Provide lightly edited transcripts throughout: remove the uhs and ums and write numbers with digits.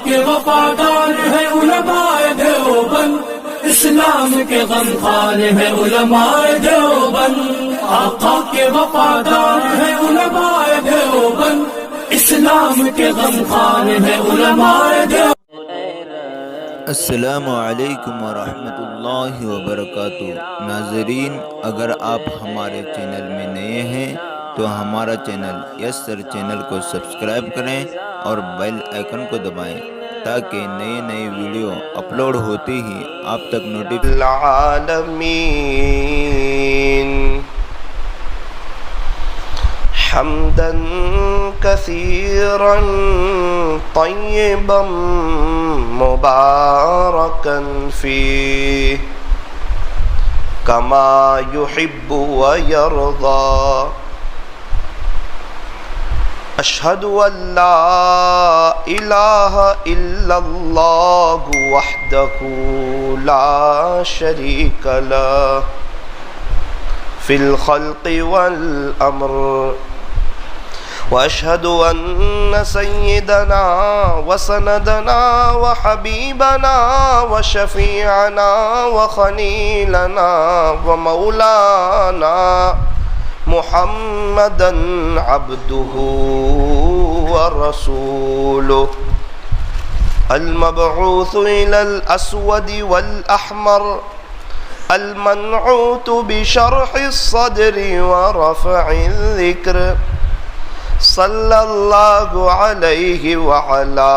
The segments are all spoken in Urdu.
کے وفادار ہے علماء دیوبند، اسلام کے غمخوار ہے علماء دیوبند، آقا کے وفادار ہے علماء دیوبند، اسلام کے غمخوار ہے علماء دیوبند۔ السلام علیکم ورحمۃ اللہ وبرکاتہ۔ ناظرین، اگر آپ ہمارے چینل میں نئے ہیں تو ہمارا چینل یس سر چینل کو سبسکرائب کریں اور بیل آئیکن کو دبائیں تاکہ نئے ویڈیو اپلوڈ ہوتے ہی آپ تک نوٹیفیکیشن العالمین حمدا کثیرا طیبا مبارکا فیہ کما یحب ویرضی۔ اشہد ان لا الہ الا اللہ وحدہ لا شریک لہ فی الخلق والامر، واشہد ان سیدنا وسندنا وحبیبنا وشفیعنا وخلیلنا ومولانا محمدا عبدہ ورسولہ المبعوث الى الاسود والاحمر المنعوت بشرح الصدر ورفع الذکر، صلی اللہ علیہ وعلا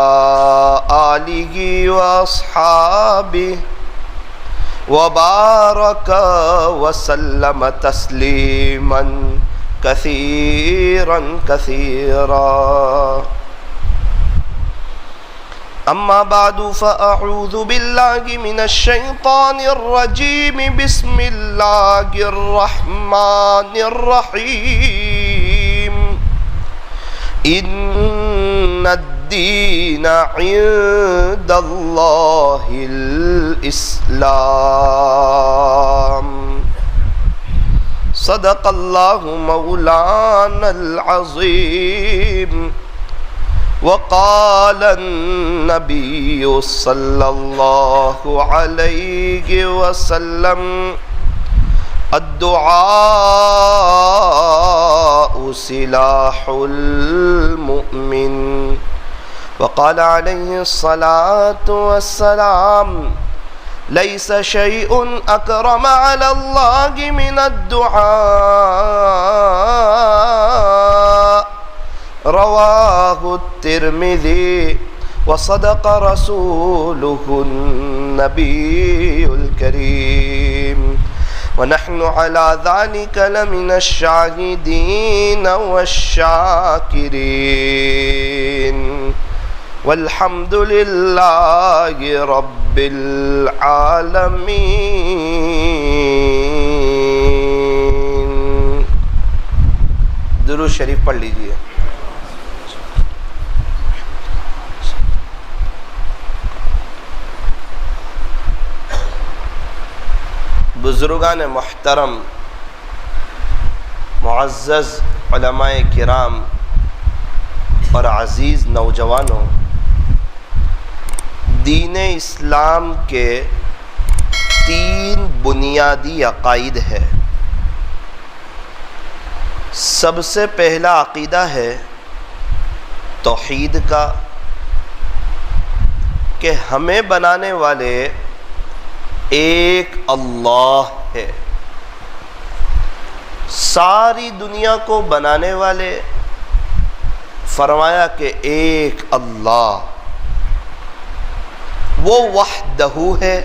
آلہ واصحابہ وبارک وسلم تسلیما کثیرا کثیرا۔ اما بعد فاعوذ باللہ من الشیطان الرجیم، بسم اللہ الرحمن الرحیم۔ ان الدین عند اللہ الاسلام، صدق اللہ مولانا العظیم۔ وقال النبی صلی اللہ علیہ وسلم الدعاء سلاح المؤمن، وقال علیہ الصلاة والسلام لیس شیء اکرم علی اللہ من الدعاء، رواہ الترمذی، وصدق رسولہ النبی الکریم، ونحن على ذلك لمن الشاهدين والشاكرين، والحمد لله رب العالمين۔ درود شریف پڑھ لیجئے۔ بزرگان محترم، معزز علماء کرام اور عزیز نوجوانوں، دین اسلام کے 3 بنیادی عقائد ہے۔ سب سے پہلا عقیدہ ہے توحید کا، کہ ہمیں بنانے والے ایک اللہ ہے، ساری دنیا کو بنانے والے فرمایا کہ ایک اللہ، وہ وحدہ ہے،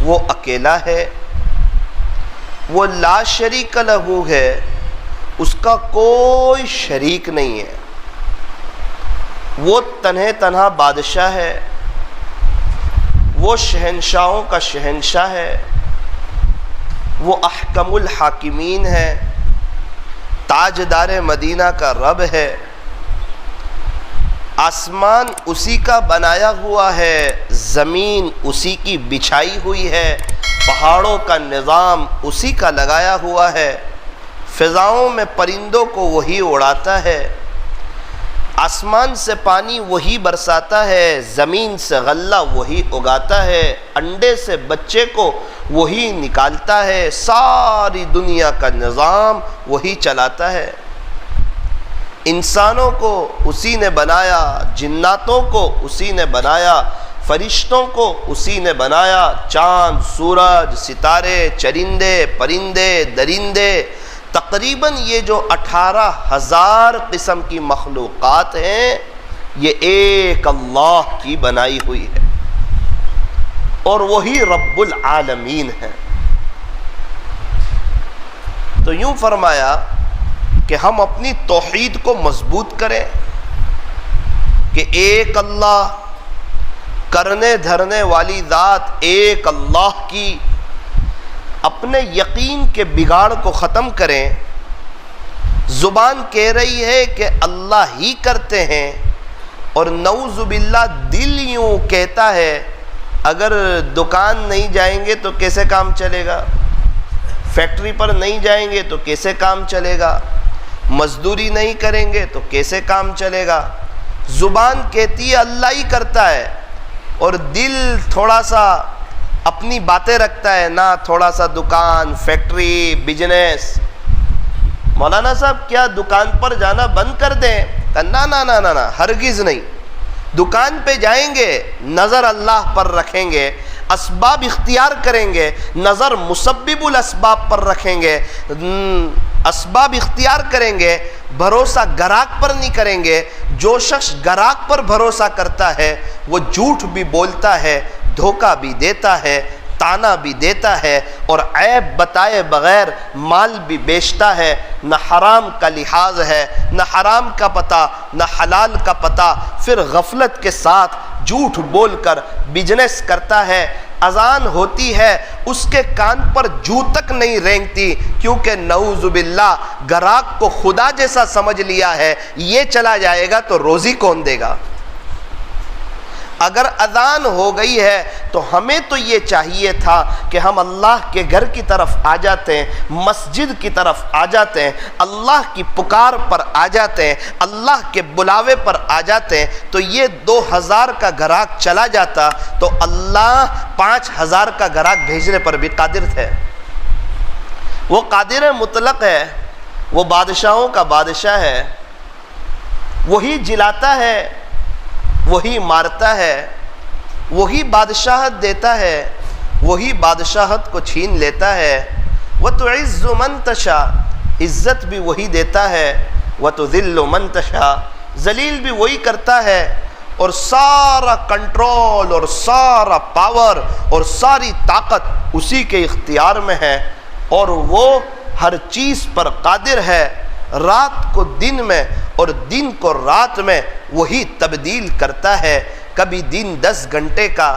وہ اکیلا ہے، وہ لا شریک لہ ہے، اس کا کوئی شریک نہیں ہے، وہ تنہا بادشاہ ہے، وہ شہنشاہوں کا شہنشاہ ہے، وہ احکم الحاکمین ہے، تاجدار مدینہ کا رب ہے، آسمان اسی کا بنایا ہوا ہے، زمین اسی کی بچھائی ہوئی ہے، پہاڑوں کا نظام اسی کا لگایا ہوا ہے، فضاؤں میں پرندوں کو وہی اڑاتا ہے، آسمان سے پانی وہی برساتا ہے، زمین سے غلہ وہی اگاتا ہے، انڈے سے بچے کو وہی نکالتا ہے، ساری دنیا کا نظام وہی چلاتا ہے۔ انسانوں کو اسی نے بنایا، جناتوں کو اسی نے بنایا، فرشتوں کو اسی نے بنایا، چاند، سورج، ستارے، چرندے، پرندے، درندے، تقریباً یہ جو 18,000 قسم کی مخلوقات ہیں یہ ایک اللہ کی بنائی ہوئی ہے، اور وہی رب العالمین ہے۔ تو یوں فرمایا کہ ہم اپنی توحید کو مضبوط کریں کہ ایک اللہ، کرنے دھرنے والی ذات ایک اللہ کی، اپنے یقین کے بگاڑ کو ختم کریں۔ زبان کہہ رہی ہے کہ اللہ ہی کرتے ہیں، اور نعوذ باللہ دل یوں کہتا ہے اگر دکان نہیں جائیں گے تو کیسے کام چلے گا، فیکٹری پر نہیں جائیں گے تو کیسے کام چلے گا، مزدوری نہیں کریں گے تو کیسے کام چلے گا۔ زبان کہتی ہے اللہ ہی کرتا ہے، اور دل تھوڑا سا اپنی باتیں رکھتا ہے، نہ تھوڑا سا دکان، فیکٹری، بزنس۔ مولانا صاحب کیا دکان پر جانا بند کر دیں؟ نہ نہ نہ نہ، ہرگز نہیں۔ دکان پہ جائیں گے، نظر اللہ پر رکھیں گے، اسباب اختیار کریں گے، نظر مسبب الاسباب پر رکھیں گے، اسباب اختیار کریں گے، بھروسہ گراہک پر نہیں کریں گے۔ جو شخص گراہک پر بھروسہ کرتا ہے وہ جھوٹ بھی بولتا ہے، دھوکہ بھی دیتا ہے، تانا بھی دیتا ہے، اور عیب بتائے بغیر مال بھی بیچتا ہے۔ نہ حرام کا لحاظ ہے، نہ حرام کا پتہ، نہ حلال کا پتہ، پھر غفلت کے ساتھ جھوٹ بول کر بزنس کرتا ہے۔ اذان ہوتی ہے، اس کے کان پر جو تک نہیں رینگتی، کیونکہ نعوذ باللہ گراہک کو خدا جیسا سمجھ لیا ہے، یہ چلا جائے گا تو روزی کون دے گا؟ اگر اذان ہو گئی ہے تو ہمیں تو یہ چاہیے تھا کہ ہم اللہ کے گھر کی طرف آ جاتے ہیں، مسجد کی طرف آ جاتے ہیں، اللہ کی پکار پر آ جاتے ہیں، اللہ کے بلاوے پر آ جاتے ہیں، تو یہ 2000 کا گراہک چلا جاتا تو اللہ 5000 کا گراہک بھیجنے پر بھی قادر تھے۔ وہ قادر مطلق ہے، وہ بادشاہوں کا بادشاہ ہے، وہی جلاتا ہے، وہی مارتا ہے، وہی بادشاہت دیتا ہے، وہی بادشاہت کو چھین لیتا ہے۔ وَتُعِزُّ مَن تَشَاءُ، عزت بھی وہی دیتا ہے، وَتُذِلُّ مَن تَشَاءُ، ذلیل بھی وہی کرتا ہے، اور سارا کنٹرول اور سارا پاور اور ساری طاقت اسی کے اختیار میں ہے، اور وہ ہر چیز پر قادر ہے۔ رات کو دن میں اور دن کو رات میں وہی تبدیل کرتا ہے، کبھی دن 10 گھنٹے کا،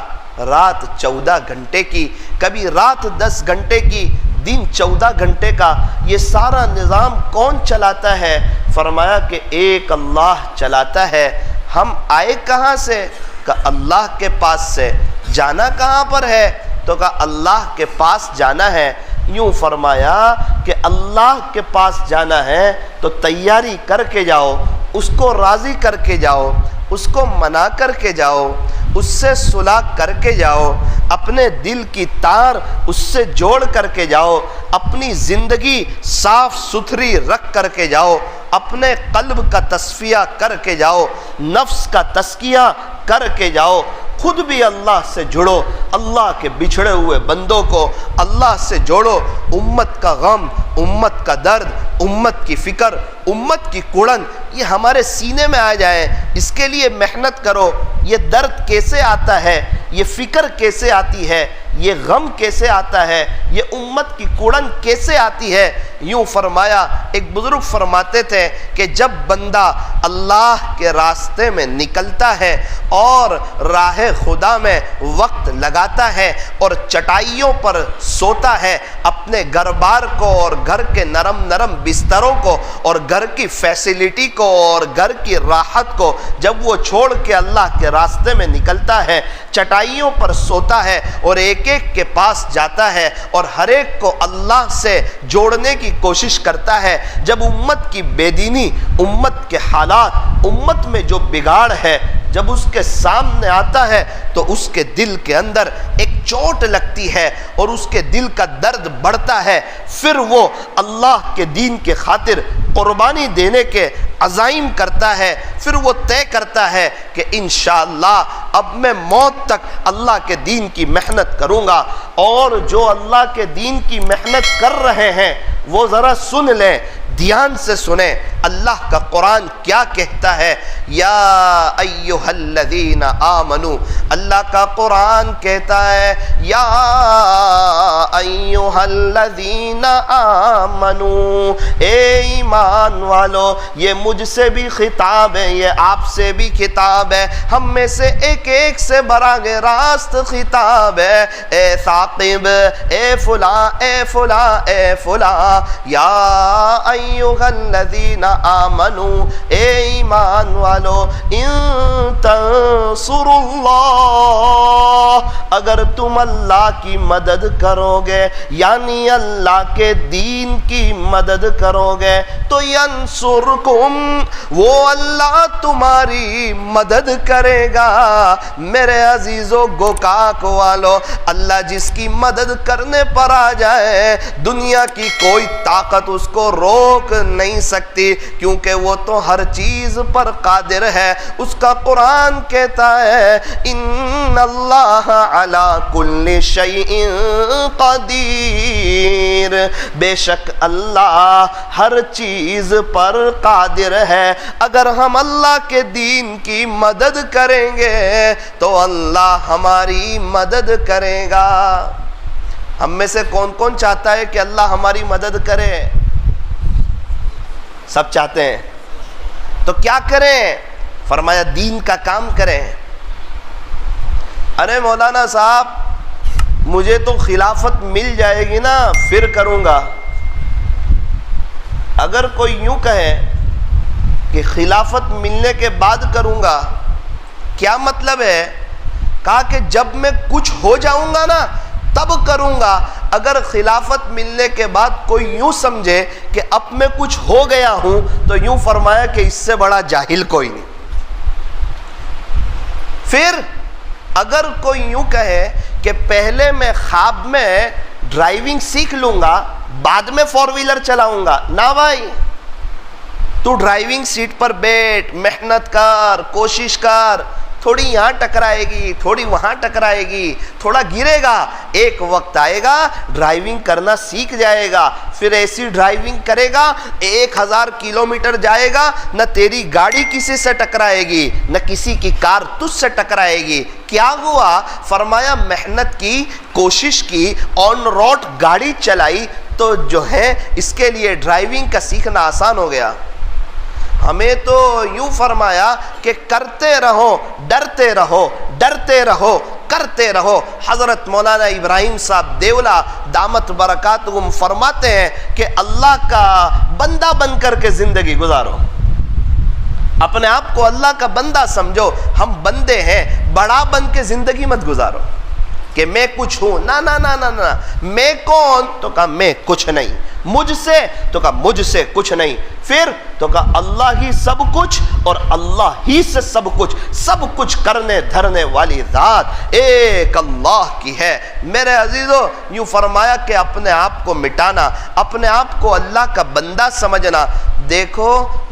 رات 14 گھنٹے کی، کبھی رات 10 گھنٹے کی، دن 14 گھنٹے کا۔ یہ سارا نظام کون چلاتا ہے؟ فرمایا کہ ایک اللہ چلاتا ہے۔ ہم آئے کہاں سے؟ کہ اللہ کے پاس سے۔ جانا کہاں پر ہے؟ تو کہا اللہ کے پاس جانا ہے۔ یوں فرمایا کہ اللہ کے پاس جانا ہے تو تیاری کر کے جاؤ، اس کو راضی کر کے جاؤ، اس کو منا کر کے جاؤ، اس سے صلح کر کے جاؤ، اپنے دل کی تار اس سے جوڑ کر کے جاؤ، اپنی زندگی صاف ستھری رکھ کر کے جاؤ، اپنے قلب کا تصفیہ کر کے جاؤ، نفس کا تزکیہ کر کے جاؤ، خود بھی اللہ سے جڑو، اللہ کے بچھڑے ہوئے بندوں کو اللہ سے جوڑو۔ امت کا غم، امت کا درد، امت کی فکر، امت کی کڑن یہ ہمارے سینے میں آ جائے، اس کے لیے محنت کرو۔ یہ درد کیسے آتا ہے، یہ فکر کیسے آتی ہے، یہ غم کیسے آتا ہے، یہ امت کی کڑن کیسے آتی ہے؟ یوں فرمایا، ایک بزرگ فرماتے تھے کہ جب بندہ اللہ کے راستے میں نکلتا ہے اور راہ خدا میں وقت لگاتا ہے اور چٹائیوں پر سوتا ہے، اپنے گھر بار کو اور گھر کے نرم نرم بستروں کو اور گھر کی فیسلٹی کو اور گھر کی راحت کو جب وہ چھوڑ کے اللہ کے راستے میں نکلتا ہے، چٹائیوں پر سوتا ہے اور ایک ایک کے پاس جاتا ہے اور ہر ایک کو اللہ سے جوڑنے کی کی کوشش کرتا ہے، جب امت کی بے دینی، امت کے حالات، امت میں جو بگاڑ ہے جب اس کے سامنے آتا ہے تو اس کے دل کے اندر ایک چوٹ لگتی ہے اور اس کے دل کا درد بڑھتا ہے، پھر وہ اللہ کے دین کے خاطر قربانی دینے کے عزائم کرتا ہے، پھر وہ طے کرتا ہے کہ انشاءاللہ اب میں موت تک اللہ کے دین کی محنت کروں گا۔ اور جو اللہ کے دین کی محنت کر رہے ہیں وہ ذرا سن لیں، دھیان سے سنیں اللہ کا قرآن کیا کہتا ہے۔ یا ایہا الذین آمنو، اللہ کا قرآن کہتا ہے یا ایہا الذین آمنو، اے ایمان والو، یہ مجھ سے بھی خطاب ہے، یہ آپ سے بھی خطاب ہے، ہم میں سے ایک ایک سے براہ راست خطاب ہے۔ اے ثاقب، اے فلاں، اے فلاں، اے فلاں، یا ایہا الذین آمنو، اے ایمان والو، ان تنصروا اللہ، اگر تم اللہ کی مدد کرو گے، یعنی اللہ کے دین کی مدد کرو گے، تو ینصرکم، وہ اللہ تمہاری مدد کرے گا۔ میرے عزیزو گوکاک والو، اللہ جس کی مدد کرنے پر آ جائے دنیا کی کوئی طاقت اس کو روک نہیں سکتی، کیونکہ وہ تو ہر چیز پر قادر ہے۔ اس کا قرآن کہتا ہے ان اللہ علی کل شیء قدیر، بے شک اللہ ہر چیز پر قادر ہے۔ اگر ہم اللہ کے دین کی مدد کریں گے تو اللہ ہماری مدد کرے گا۔ ہم میں سے کون کون چاہتا ہے کہ اللہ ہماری مدد کرے؟ سب چاہتے ہیں، تو کیا کریں؟ فرمایا دین کا کام کریں۔ ارے مولانا صاحب مجھے تو خلافت مل جائے گی نا پھر کروں گا۔ اگر کوئی یوں کہے کہ خلافت ملنے کے بعد کروں گا، کیا مطلب ہے؟ کہا کہ جب میں کچھ ہو جاؤں گا نا تب کروں گا۔ اگر خلافت ملنے کے بعد کوئی یوں سمجھے کہ اب میں کچھ ہو گیا ہوں تو یوں فرمایا کہ اس سے بڑا جاہل کوئی نہیں۔ پھر اگر کوئی یوں کہے کہ پہلے میں خواب میں ڈرائیونگ سیکھ لوں گا بعد میں فور ویلر چلاؤں گا، نہ بھائی، تو ڈرائیونگ سیٹ پر بیٹھ، محنت کر، کوشش کر، تھوڑی یہاں ٹکرائے گی، تھوڑی وہاں ٹکرائے گی، تھوڑا گرے گا، ایک وقت آئے گا ڈرائیونگ کرنا سیکھ جائے گا، پھر ایسی ڈرائیونگ کرے گا 1000 کلومیٹر جائے گا، نہ تیری گاڑی کسی سے ٹکرائے گی نہ کسی کی کار تجھ سے ٹکرائے گی۔ کیا ہوا؟ فرمایا محنت کی، کوشش کی، آن روڈ گاڑی چلائی تو جو ہے اس کے لیے ڈرائیونگ کا سیکھنا آسان ہو گیا۔ ہمیں تو یوں فرمایا کہ کرتے رہو، ڈرتے رہو، ڈرتے رہو، کرتے رہو۔ حضرت مولانا ابراہیم صاحب دیولہ دامت برکاتہم فرماتے ہیں کہ اللہ کا بندہ بن کر کے زندگی گزارو، اپنے آپ کو اللہ کا بندہ سمجھو۔ ہم بندے ہیں، بڑا بن کے زندگی مت گزارو کہ میں کچھ ہوں، نہ نہ نہ نہ نہ، میں کون؟ تو کہا میں کچھ نہیں۔ مجھ سے؟ تو کہا مجھ سے کچھ نہیں۔ پھر تو کہا اللہ ہی سب کچھ اور اللہ ہی سے سب کچھ، سب کچھ کرنے دھرنے والی ذات ایک اللہ کی ہے۔ میرے عزیزو یوں فرمایا کہ اپنے آپ کو مٹانا، اپنے آپ کو اللہ کا بندہ سمجھنا۔ دیکھو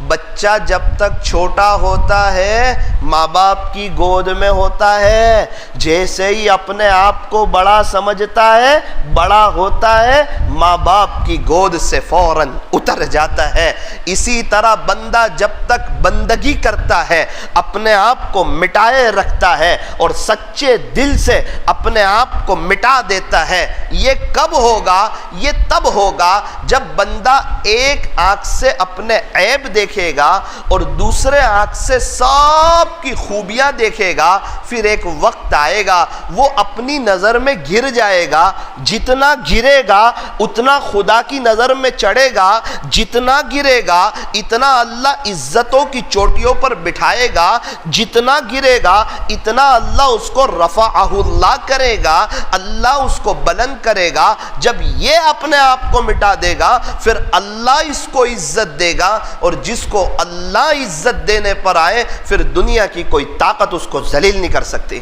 بچہ جب تک چھوٹا ہوتا ہے ماں باپ کی گود میں ہوتا ہے، جیسے ہی اپنے آپ کو بڑا سمجھتا ہے، بڑا ہوتا ہے، ماں باپ کی گود سے فوراً اتر جاتا ہے۔ اسی طرح بندہ جب تک بندگی کرتا ہے، اپنے آپ کو مٹائے رکھتا ہے اور سچے دل سے اپنے آپ کو مٹا دیتا ہے۔ یہ کب ہوگا؟ یہ تب ہوگا جب بندہ ایک آنکھ سے اپنے عیب دیکھے گا اور دوسرے آنکھ سے سب کی خوبیاں دیکھے گا، پھر ایک وقت آئے گا وہ اپنی نظر میں گر جائے گا، جتنا گرے گا اتنا خدا کی نظر میں چڑھے گا، جتنا گرے گا اتنا اللہ عزتوں کی چوٹیوں پر بٹھائے گا، جتنا گرے گا اتنا اللہ اس کو رفعہ اللہ کرے گا، اللہ اس کو بلند کرے گا۔ جب یہ اپنے آپ کو مٹا دے گا پھر اللہ اس کو عزت دے گا، اور جس کو اللہ عزت دینے پر آئے پھر دنیا کی کوئی طاقت اس کو ذلیل نہیں کر سکتی۔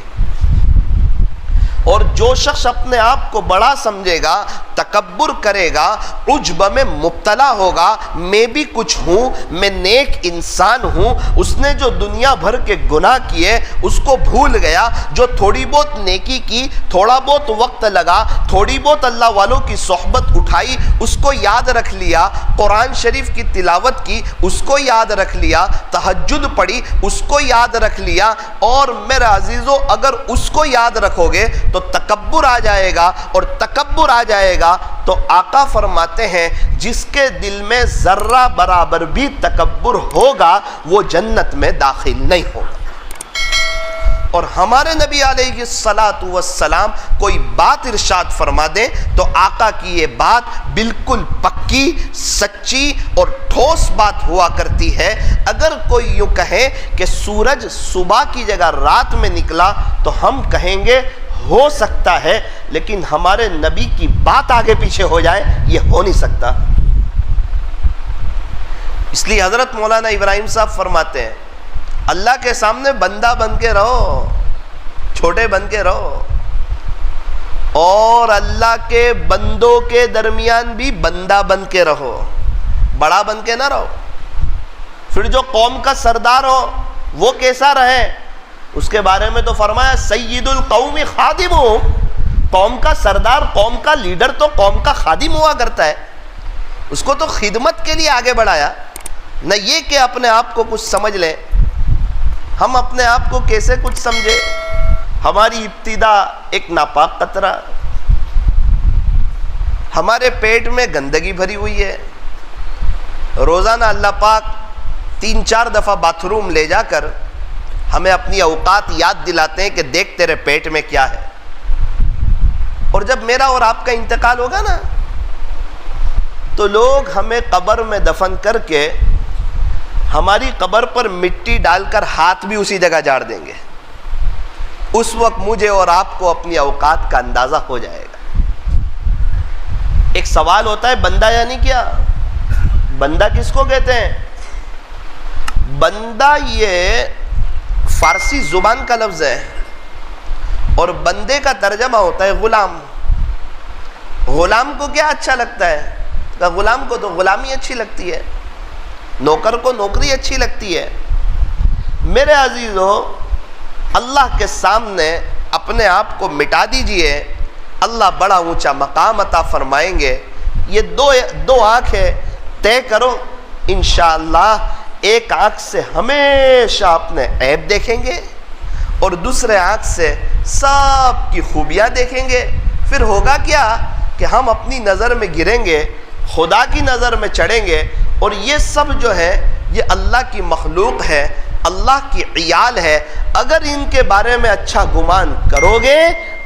اور جو شخص اپنے آپ کو بڑا سمجھے گا، تکبر کرے گا، عجب میں مبتلا ہوگا، میں بھی کچھ ہوں، میں نیک انسان ہوں، اس نے جو دنیا بھر کے گناہ کیے اس کو بھول گیا، جو تھوڑی بہت نیکی کی، تھوڑا بہت وقت لگا، تھوڑی بہت اللہ والوں کی صحبت اٹھائی، اس کو یاد رکھ لیا، قرآن شریف کی تلاوت کی اس کو یاد رکھ لیا، تہجد پڑھی اس کو یاد رکھ لیا، اور میرے عزیزو اگر اس کو یاد رکھو گے تو تکبر آ جائے گا، اور تکبر آ جائے گا تو آقا فرماتے ہیں جس کے دل میں ذرہ برابر بھی تکبر ہوگا وہ جنت میں داخل نہیں ہوگا۔ اور ہمارے نبی علیہ السلام کوئی بات ارشاد فرما دیں تو آقا کی یہ بات بالکل پکی، سچی اور ٹھوس بات ہوا کرتی ہے۔ اگر کوئی یوں کہے کہ سورج صبح کی جگہ رات میں نکلا تو ہم کہیں گے ہو سکتا ہے، لیکن ہمارے نبی کی بات آگے پیچھے ہو جائے یہ ہو نہیں سکتا۔ اس لیے حضرت مولانا ابراہیم صاحب فرماتے ہیں اللہ کے سامنے بندہ بن کے رہو، چھوٹے بن کے رہو، اور اللہ کے بندوں کے درمیان بھی بندہ بن کے رہو، بڑا بن کے نہ رہو۔ پھر جو قوم کا سردار ہو وہ کیسا رہے اس کے بارے میں تو فرمایا سید القوم خادمہم، قوم کا سردار، قوم کا لیڈر تو قوم کا خادم ہوا کرتا ہے، اس کو تو خدمت کے لیے آگے بڑھایا، نہ یہ کہ اپنے آپ کو کچھ سمجھ لیں۔ ہم اپنے آپ کو کیسے کچھ سمجھے؟ ہماری ابتدا ایک ناپاک قطرہ، ہمارے پیٹ میں گندگی بھری ہوئی ہے، روزانہ اللہ پاک 3-4 دفعہ باتھ روم لے جا کر ہمیں اپنی اوقات یاد دلاتے ہیں کہ دیکھ تیرے پیٹ میں کیا ہے۔ اور جب میرا اور آپ کا انتقال ہوگا نا تو لوگ ہمیں قبر میں دفن کر کے ہماری قبر پر مٹی ڈال کر ہاتھ بھی اسی جگہ جاڑ دیں گے۔ اس وقت مجھے اور آپ کو اپنی اوقات کا اندازہ ہو جائے گا۔ ایک سوال ہوتا ہے بندہ یعنی کیا؟ بندہ کس کو کہتے ہیں؟ بندہ یہ فارسی زبان کا لفظ ہے، اور بندے کا ترجمہ ہوتا ہے غلام۔ غلام کو کیا اچھا لگتا ہے؟ کہ غلام کو تو غلامی اچھی لگتی ہے، نوکر کو نوکری اچھی لگتی ہے۔ میرے عزیزو اللہ کے سامنے اپنے آپ کو مٹا دیجئے، اللہ بڑا اونچا مقام عطا فرمائیں گے۔ یہ دو آنکھیں طے کرو انشاءاللہ، ایک آنکھ سے ہمیشہ اپنے عیب دیکھیں گے اور دوسرے آنکھ سے سب کی خوبیاں دیکھیں گے۔ پھر ہوگا کیا کہ ہم اپنی نظر میں گریں گے، خدا کی نظر میں چڑھیں گے، اور یہ سب جو ہے یہ اللہ کی مخلوق ہے، اللہ کی عیال ہے۔ اگر ان کے بارے میں اچھا گمان کرو گے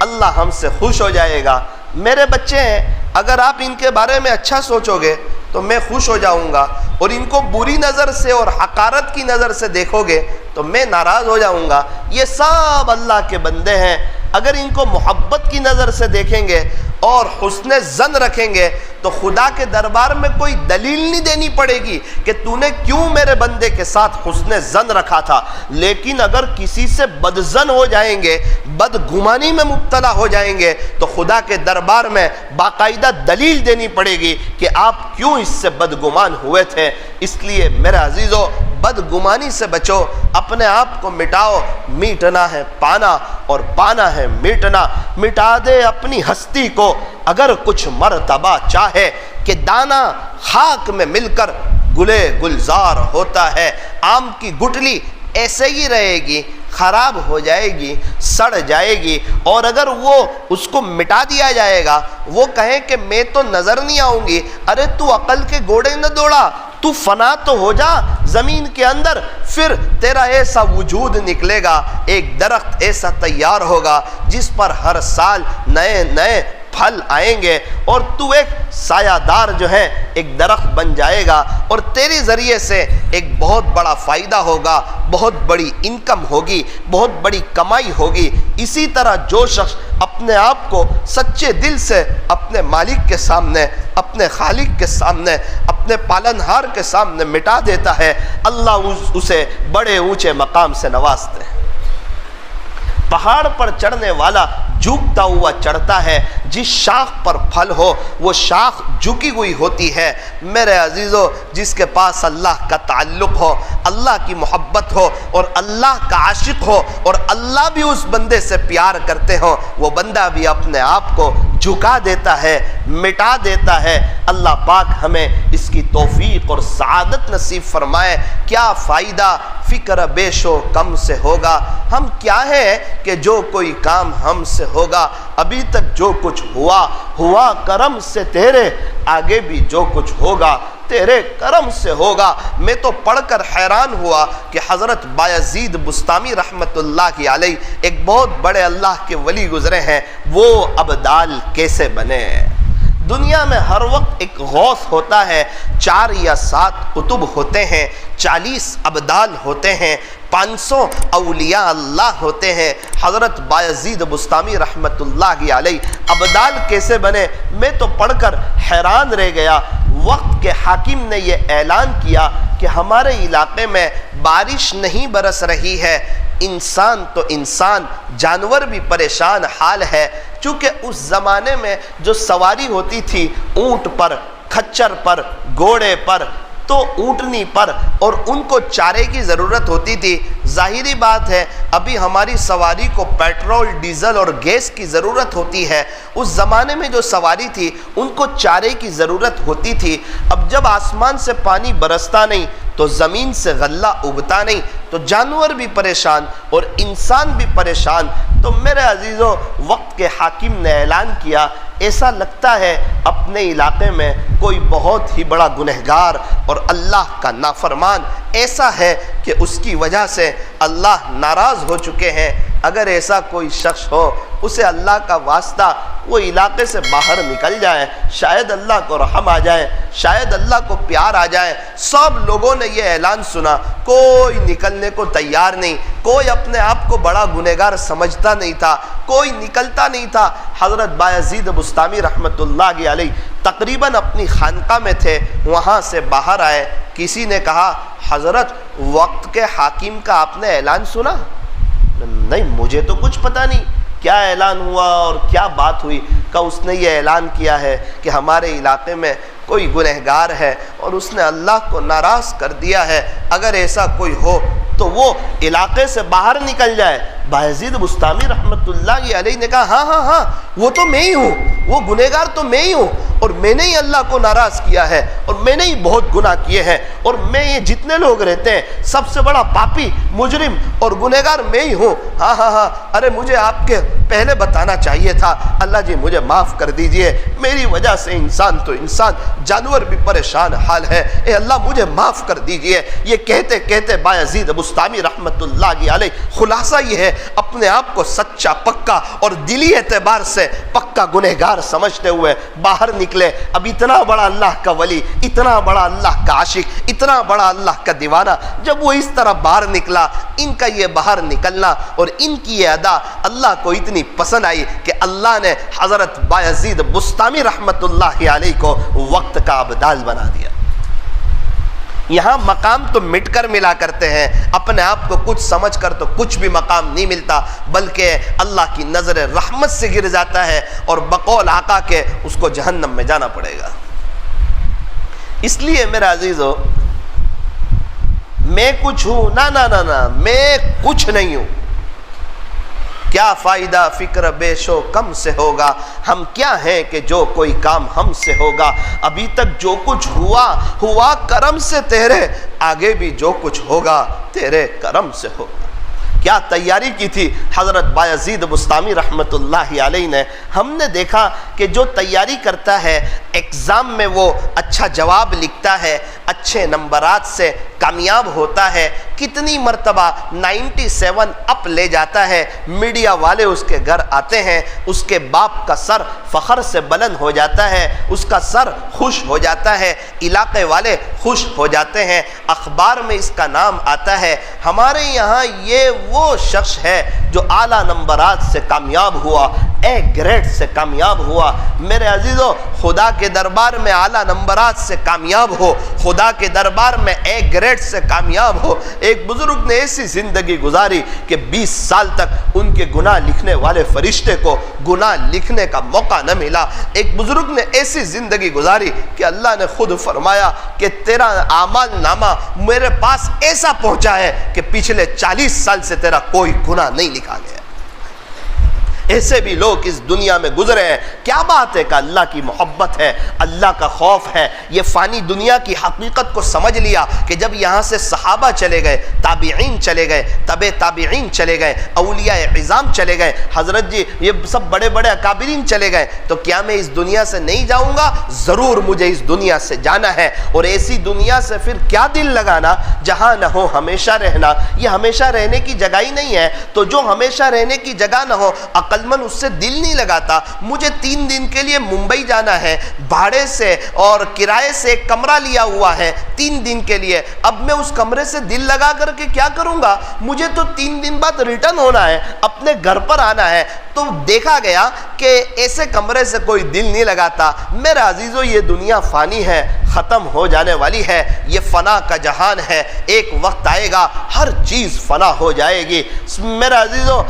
اللہ ہم سے خوش ہو جائے گا۔ میرے بچے ہیں، اگر آپ ان کے بارے میں اچھا سوچو گے تو میں خوش ہو جاؤں گا، اور ان کو بری نظر سے اور حقارت کی نظر سے دیکھو گے تو میں ناراض ہو جاؤں گا۔ یہ سب اللہ کے بندے ہیں، اگر ان کو محبت کی نظر سے دیکھیں گے اور حسن ظن رکھیں گے تو خدا کے دربار میں کوئی دلیل نہیں دینی پڑے گی کہ تو نے کیوں میرے بندے کے ساتھ حسن ظن رکھا تھا۔ لیکن اگر کسی سے بدظن ہو جائیں گے، بدگمانی میں مبتلا ہو جائیں گے تو خدا کے دربار میں باقاعدہ دلیل دینی پڑے گی کہ آپ کیوں اس سے بدگمان ہوئے تھے۔ اس لیے میرے عزیزو بدگمانی سے بچو، اپنے آپ کو مٹاؤ۔ میٹنا ہے پانا اور پانا ہے میٹنا۔ مٹا دے اپنی ہستی کو اگر کچھ مرتبہ چاہے کہ دانا خاک میں مل کر گلے گلزار ہوتا ہے۔ آم کی گٹلی ایسے ہی رہے گی، خراب ہو جائے گی، سڑ جائے گی، اور اگر وہ اس کو مٹا دیا جائے گا، وہ کہیں کہ میں تو نظر نہیں آؤں گی، ارے تو عقل کے گھوڑے نہ دوڑا، تو فنا تو ہو جا زمین کے اندر، پھر تیرا ایسا وجود نکلے گا، ایک درخت ایسا تیار ہوگا جس پر ہر سال نئے نئے پھل آئیں گے، اور تو ایک سایہ دار جو ہے ایک درخت بن جائے گا، اور تیرے ذریعے سے ایک بہت بڑا فائدہ ہوگا، بہت بڑی انکم ہوگی، بہت بڑی کمائی ہوگی۔ اسی طرح جو شخص اپنے آپ کو سچے دل سے اپنے مالک کے سامنے، اپنے خالق کے سامنے، اپنے پالنہار کے سامنے مٹا دیتا ہے، اللہ اسے بڑے اونچے مقام سے نوازتے ہیں۔ پہاڑ پر چڑھنے والا جھکتا ہوا چڑھتا ہے، جس شاخ پر پھل ہو وہ شاخ جھکی ہوئی ہوتی ہے۔ میرے عزیزو، جس کے پاس اللہ کا تعلق ہو، اللہ کی محبت ہو اور اللہ کا عاشق ہو، اور اللہ بھی اس بندے سے پیار کرتے ہو، وہ بندہ بھی اپنے آپ کو جھکا دیتا ہے، مٹا دیتا ہے۔ اللہ پاک ہمیں اس کی توفیق اور سعادت نصیب فرمائے۔ کیا فائدہ فکر بیش و کم سے ہوگا؟ ہم کیا ہے کہ جو کوئی کام ہم سے ہوگا، ابھی تک جو کچھ ہوا کرم سے تیرے، آگے بھی جو کچھ ہوگا تیرے کرم سے ہوگا۔ میں تو پڑھ کر حیران ہوا کہ حضرت بایزید بستامی رحمت اللہ علیہ ایک بہت بڑے اللہ کے ولی گزرے ہیں، وہ ابدال کیسے بنے؟ دنیا میں ہر وقت ایک غوث ہوتا ہے، 4 یا 7 قطب ہوتے ہیں، 40 ابدال ہوتے ہیں، 500 اولیاء اللہ ہوتے ہیں۔ حضرت بایزید بستامی رحمت اللہ علیہ ابدال کیسے بنے؟ میں تو پڑھ کر حیران رہ گیا۔ وقت کے حاکم نے یہ اعلان کیا کہ ہمارے علاقے میں بارش نہیں برس رہی ہے، انسان تو انسان، جانور بھی پریشان حال ہے۔ چونکہ اس زمانے میں جو سواری ہوتی تھی اونٹ پر، کھچر پر، گھوڑے پر، تو اونٹنی پر، اور ان کو چارے کی ضرورت ہوتی تھی۔ ظاہری بات ہے ابھی ہماری سواری کو پیٹرول، ڈیزل اور گیس کی ضرورت ہوتی ہے، اس زمانے میں جو سواری تھی ان کو چارے کی ضرورت ہوتی تھی۔ اب جب آسمان سے پانی برستا نہیں تو زمین سے غلہ اگتا نہیں، تو جانور بھی پریشان اور انسان بھی پریشان۔ تو میرے عزیزوں، وقت کے حاکم نے اعلان کیا، ایسا لگتا ہے اپنے علاقے میں کوئی بہت ہی بڑا گنہگار اور اللہ کا نافرمان ایسا ہے کہ اس کی وجہ سے اللہ ناراض ہو چکے ہیں۔ اگر ایسا کوئی شخص ہو، اسے اللہ کا واسطہ وہ علاقے سے باہر نکل جائے، شاید اللہ کو رحم آ جائے، شاید اللہ کو پیار آ جائے۔ سب لوگوں نے یہ اعلان سنا، کوئی نکلنے کو تیار نہیں، کوئی اپنے آپ کو بڑا گنہگار سمجھتا نہیں تھا، کوئی نکلتا نہیں تھا۔ حضرت بایزید بستامی رحمت اللہ علیہ تقریباً اپنی خانقاہ میں تھے، وہاں سے باہر آئے۔ کسی نے کہا، حضرت وقت کے حاکم کا آپ نے اعلان سنا؟ نہیں، مجھے تو کچھ پتہ نہیں کیا اعلان ہوا اور کیا بات ہوئی۔ کہ اس نے یہ اعلان کیا ہے کہ ہمارے علاقے میں کوئی گنہگار ہے اور اس نے اللہ کو ناراض کر دیا ہے، اگر ایسا کوئی ہو تو وہ علاقے سے باہر نکل جائے۔ بایزید بستامی رحمت اللہ علیہ نے کہا، ہاں وہ تو میں ہی ہوں، وہ گنہگار تو میں ہی ہوں، اور میں نے ہی اللہ کو ناراض کیا ہے، اور میں نے ہی بہت گناہ کیے ہیں، اور میں یہ جتنے لوگ رہتے ہیں سب سے بڑا پاپی، مجرم اور گنہگار میں ہی ہوں۔ ہاں، ارے مجھے آپ کے پہلے بتانا چاہیے تھا، اللہ جی مجھے معاف کر دیجئے، میری وجہ سے انسان تو انسان، جانور بھی پریشان حال ہے، اے اللہ مجھے معاف کر دیجئے۔ یہ کہتے کہتے بایزید بستامی رحمت اللہ علیہ خلاصہ یہ ہے، اپنے آپ کو سچا پکا اور دلی اعتبار سے پکا گنہگار سمجھتے ہوئے باہر نکلے۔ اب اتنا بڑا اللہ کا ولی، اتنا بڑا اللہ کا عاشق، اتنا بڑا اللہ کا دیوانہ، جب وہ اس طرح باہر نکلا، ان کا یہ باہر نکلنا اور ان کی یہ ادا اللہ کو اتنی پسند آئی کہ اللہ نے حضرت بایزید بستامی رحمت اللہ علیہ کو وقت کا ابدال بنا دیا۔ یہاں مقام تو مٹ کر ملا کرتے ہیں، اپنے آپ کو کچھ سمجھ کر تو کچھ بھی مقام نہیں ملتا، بلکہ اللہ کی نظر رحمت سے گر جاتا ہے، اور بقول آقا کے اس کو جہنم میں جانا پڑے گا۔ اس لیے میرا عزیزو، میں کچھ ہوں، نہ، میں کچھ نہیں ہوں۔ کیا فائدہ فکر بیش و کم سے ہوگا؟ ہم کیا ہیں کہ جو کوئی کام ہم سے ہوگا؟ ابھی تک جو کچھ ہوا کرم سے تیرے، آگے بھی جو کچھ ہوگا تیرے کرم سے ہوگا۔ کیا تیاری کی تھی حضرت بایزید بسطامی رحمت اللہ علیہ نے. ہم نے دیکھا کہ جو تیاری کرتا ہے ایگزام میں وہ اچھا جواب لکھتا ہے, اچھے نمبرات سے کامیاب ہوتا ہے, کتنی مرتبہ 97 اپ لے جاتا ہے, میڈیا والے اس کے گھر آتے ہیں, اس کے باپ کا سر فخر سے بلند ہو جاتا ہے, اس کا سر خوش ہو جاتا ہے, علاقے والے خوش ہو جاتے ہیں, اخبار میں اس کا نام آتا ہے. ہمارے یہاں یہ وہ شخص ہے جو اعلیٰ نمبرات سے کامیاب ہوا, اے گریڈ سے کامیاب ہوا. میرے عزیزو, خدا کے دربار میں اعلیٰ نمبرات سے کامیاب ہو, خدا کے دربار میں اے گریڈ سے کامیاب ہو. ایک بزرگ نے ایسی زندگی گزاری کہ 20 سال تک ان کے گناہ لکھنے والے فرشتے کو گناہ لکھنے کا موقع نہ ملا. ایک بزرگ نے ایسی زندگی گزاری کہ اللہ نے خود فرمایا کہ تیرا اعمال نامہ میرے پاس ایسا پہنچا ہے کہ پچھلے 40 سال سے تیرا کوئی گناہ نہیں لکھا گیا. ایسے بھی لوگ اس دنیا میں گزرے ہیں. کیا بات ہے کہ اللہ کی محبت ہے, اللہ کا خوف ہے. یہ فانی دنیا کی حقیقت کو سمجھ لیا کہ جب یہاں سے صحابہ چلے گئے, تابعین چلے گئے, تبع تابعین چلے گئے, اولیاء عظام چلے گئے, حضرت جی یہ سب بڑے بڑے اکابرین چلے گئے, تو کیا میں اس دنیا سے نہیں جاؤں گا؟ ضرور مجھے اس دنیا سے جانا ہے. اور ایسی دنیا سے پھر کیا دل لگانا جہاں نہ ہو ہمیشہ رہنا. یہ ہمیشہ رہنے کی جگہ ہی نہیں ہے. تو جو ہمیشہ رہنے کی جگہ نہ ہو من اس سے دل نہیں لگاتا. مجھے 3 دن کے لیے ممبئی جانا ہے, بھاڑے سے اور کرائے سے ایک کمرہ لیا ہوا ہے 3 دن کے لیے. اب میں اس کمرے سے دل لگا کر کے کیا کروں گا؟ مجھے تو 3 دن بعد ریٹرن ہونا ہے, اپنے گھر پر آنا ہے. تو دیکھا گیا کہ ایسے کمرے سے کوئی دل نہیں لگاتا. میرے عزیزو, یہ دنیا فانی ہے, ختم ہو جانے والی ہے. یہ فنا کا جہان ہے. ایک وقت آئے گا ہر چیز فنا ہو جائے گی. میرے عزیزو,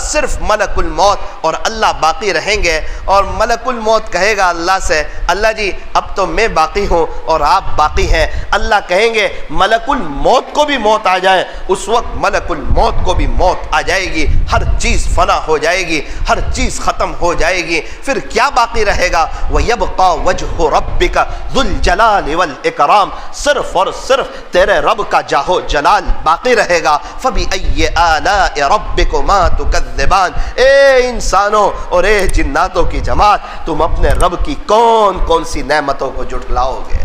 صرف ملک الموت اور اللہ باقی رہیں گے. اور ملک الموت کہے گا اللہ سے, اللہ جی اب تو میں باقی ہوں اور آپ باقی ہیں. اللہ کہیں گے ملک الموت کو بھی موت آ جائے, اس وقت ملک الموت کو بھی موت آ جائے گی. ہر چیز فنا ہو جائے گی, ہر چیز ختم ہو جائے گی. پھر کیا باقی رہے گا؟ وَيَبْقَى وَجْهُ رَبِّكَ ذُو الْجَلَالِ وَالْإِكْرَامِ. صرف اور صرف تیرے رب کا جاہو جلال باقی رہے گا. فَبِأَيِّ آلَاءِ رَبِّكُمَا تُكَذِّبَانِ. اے انسانوں اور اے جناتوں کی جماعت, تم اپنے رب کی کون کون سی نعمتوں کو جھٹلاؤ گے؟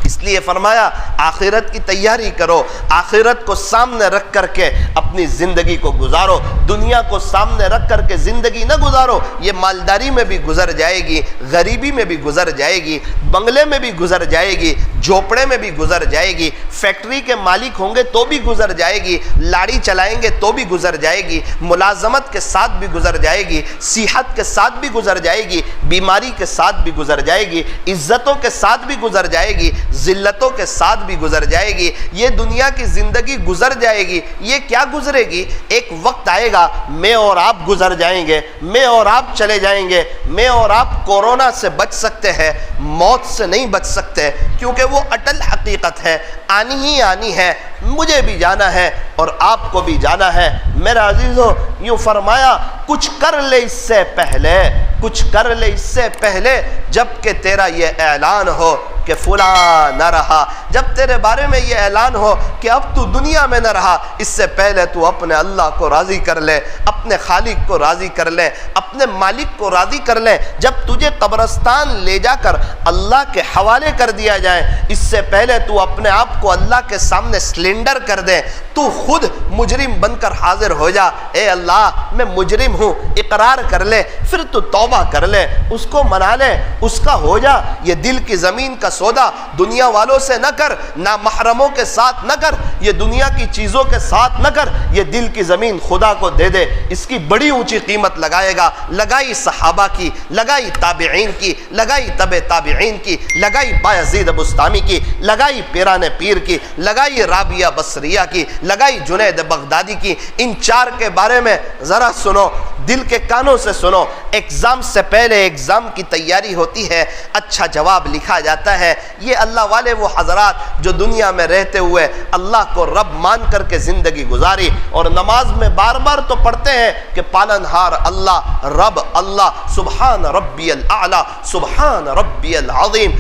اس لیے فرمایا آخرت کی تیاری کرو, آخرت کو سامنے رکھ کر کے اپنی زندگی کو گزارو. دنیا کو سامنے رکھ کر کے زندگی نہ گزارو. یہ مالداری میں بھی گزر جائے گی, غریبی میں بھی گزر جائے گی, بنگلے میں بھی گزر جائے گی, جھوپڑے میں بھی گزر جائے گی, فیکٹری کے مالک ہوں گے تو بھی گزر جائے گی, لاڑی چلائیں گے تو بھی گزر جائے گی, ملازمت کے ساتھ بھی گزر جائے گی, صحت کے ساتھ بھی گزر جائے گی, بیماری کے ساتھ بھی گزر جائے گی, عزتوں کے ساتھ بھی گزر جائے گی, ذلتوں کے ساتھ بھی گزر جائے گی. یہ دنیا کی زندگی گزر جائے گی. یہ کیا گزرے گی؟ ایک وقت آئے گا میں اور آپ گزر جائیں گے, میں اور آپ چلے جائیں گے. میں اور آپ کورونا سے بچ سکتے ہیں, موت سے نہیں بچ سکتے, کیونکہ وہ اٹل حقیقت ہے, آنی ہی آنی ہے. مجھے بھی جانا ہے اور آپ کو بھی جانا ہے. میرا عزیزو, یوں فرمایا کچھ کر لے اس سے پہلے, کچھ کر لے اس سے پہلے جب کہ تیرا یہ اعلان ہو کہ فلاں نہ رہا. جب تیرے بارے میں یہ اعلان ہو کہ اب تو دنیا میں نہ رہا, اس سے پہلے تو اپنے اللہ کو راضی کر لے, اپنے خالق کو راضی کر لے, اپنے مالک کو راضی کر لے. جب تجھے قبرستان لے جا کر اللہ کے حوالے کر دیا جائے, اس سے پہلے تو اپنے آپ کو اللہ کے سامنے سلنڈر کر دے. تو خود مجرم بن کر حاضر ہو جا, اے اللہ میں مجرم ہوں, اقرار کر لے. پھر تو توبہ کر لے, اس کو منا لے, اس کا ہو جا. یہ دل کی زمین کا سودا دنیا والوں سے نہ کر, نہ محرموں کے ساتھ نہ کر, یہ دنیا کی چیزوں کے ساتھ نہ کر. یہ دل کی زمین خدا کو دے دے, اس کی بڑی اونچی قیمت لگائے گا. لگائی صحابہ کی, لگائی تابعین کی, لگائی تبع تابعین کی, لگائی بایزید بسطامی کی, لگائی پیران پیر کی, لگائی رابعہ بصریہ کی, لگائی جنید بغدادی کی. ان 4 کے بارے میں ذرا سنو. دل کے کانوں سے سنو، ایگزام سے پہلے ایگزام کی تیاری ہوتی ہے، اچھا جواب لکھا جاتا ہے۔ یہ اللہ والے وہ حضرات جو دنیا میں رہتے ہوئے اللہ کو رب مان کر کے زندگی گزاری، اور نماز میں بار بار تو پڑھتے ہیں کہ پالنہار اللہ، رب اللہ، سبحان ربی الاعلی، سبحان ربی العظیم،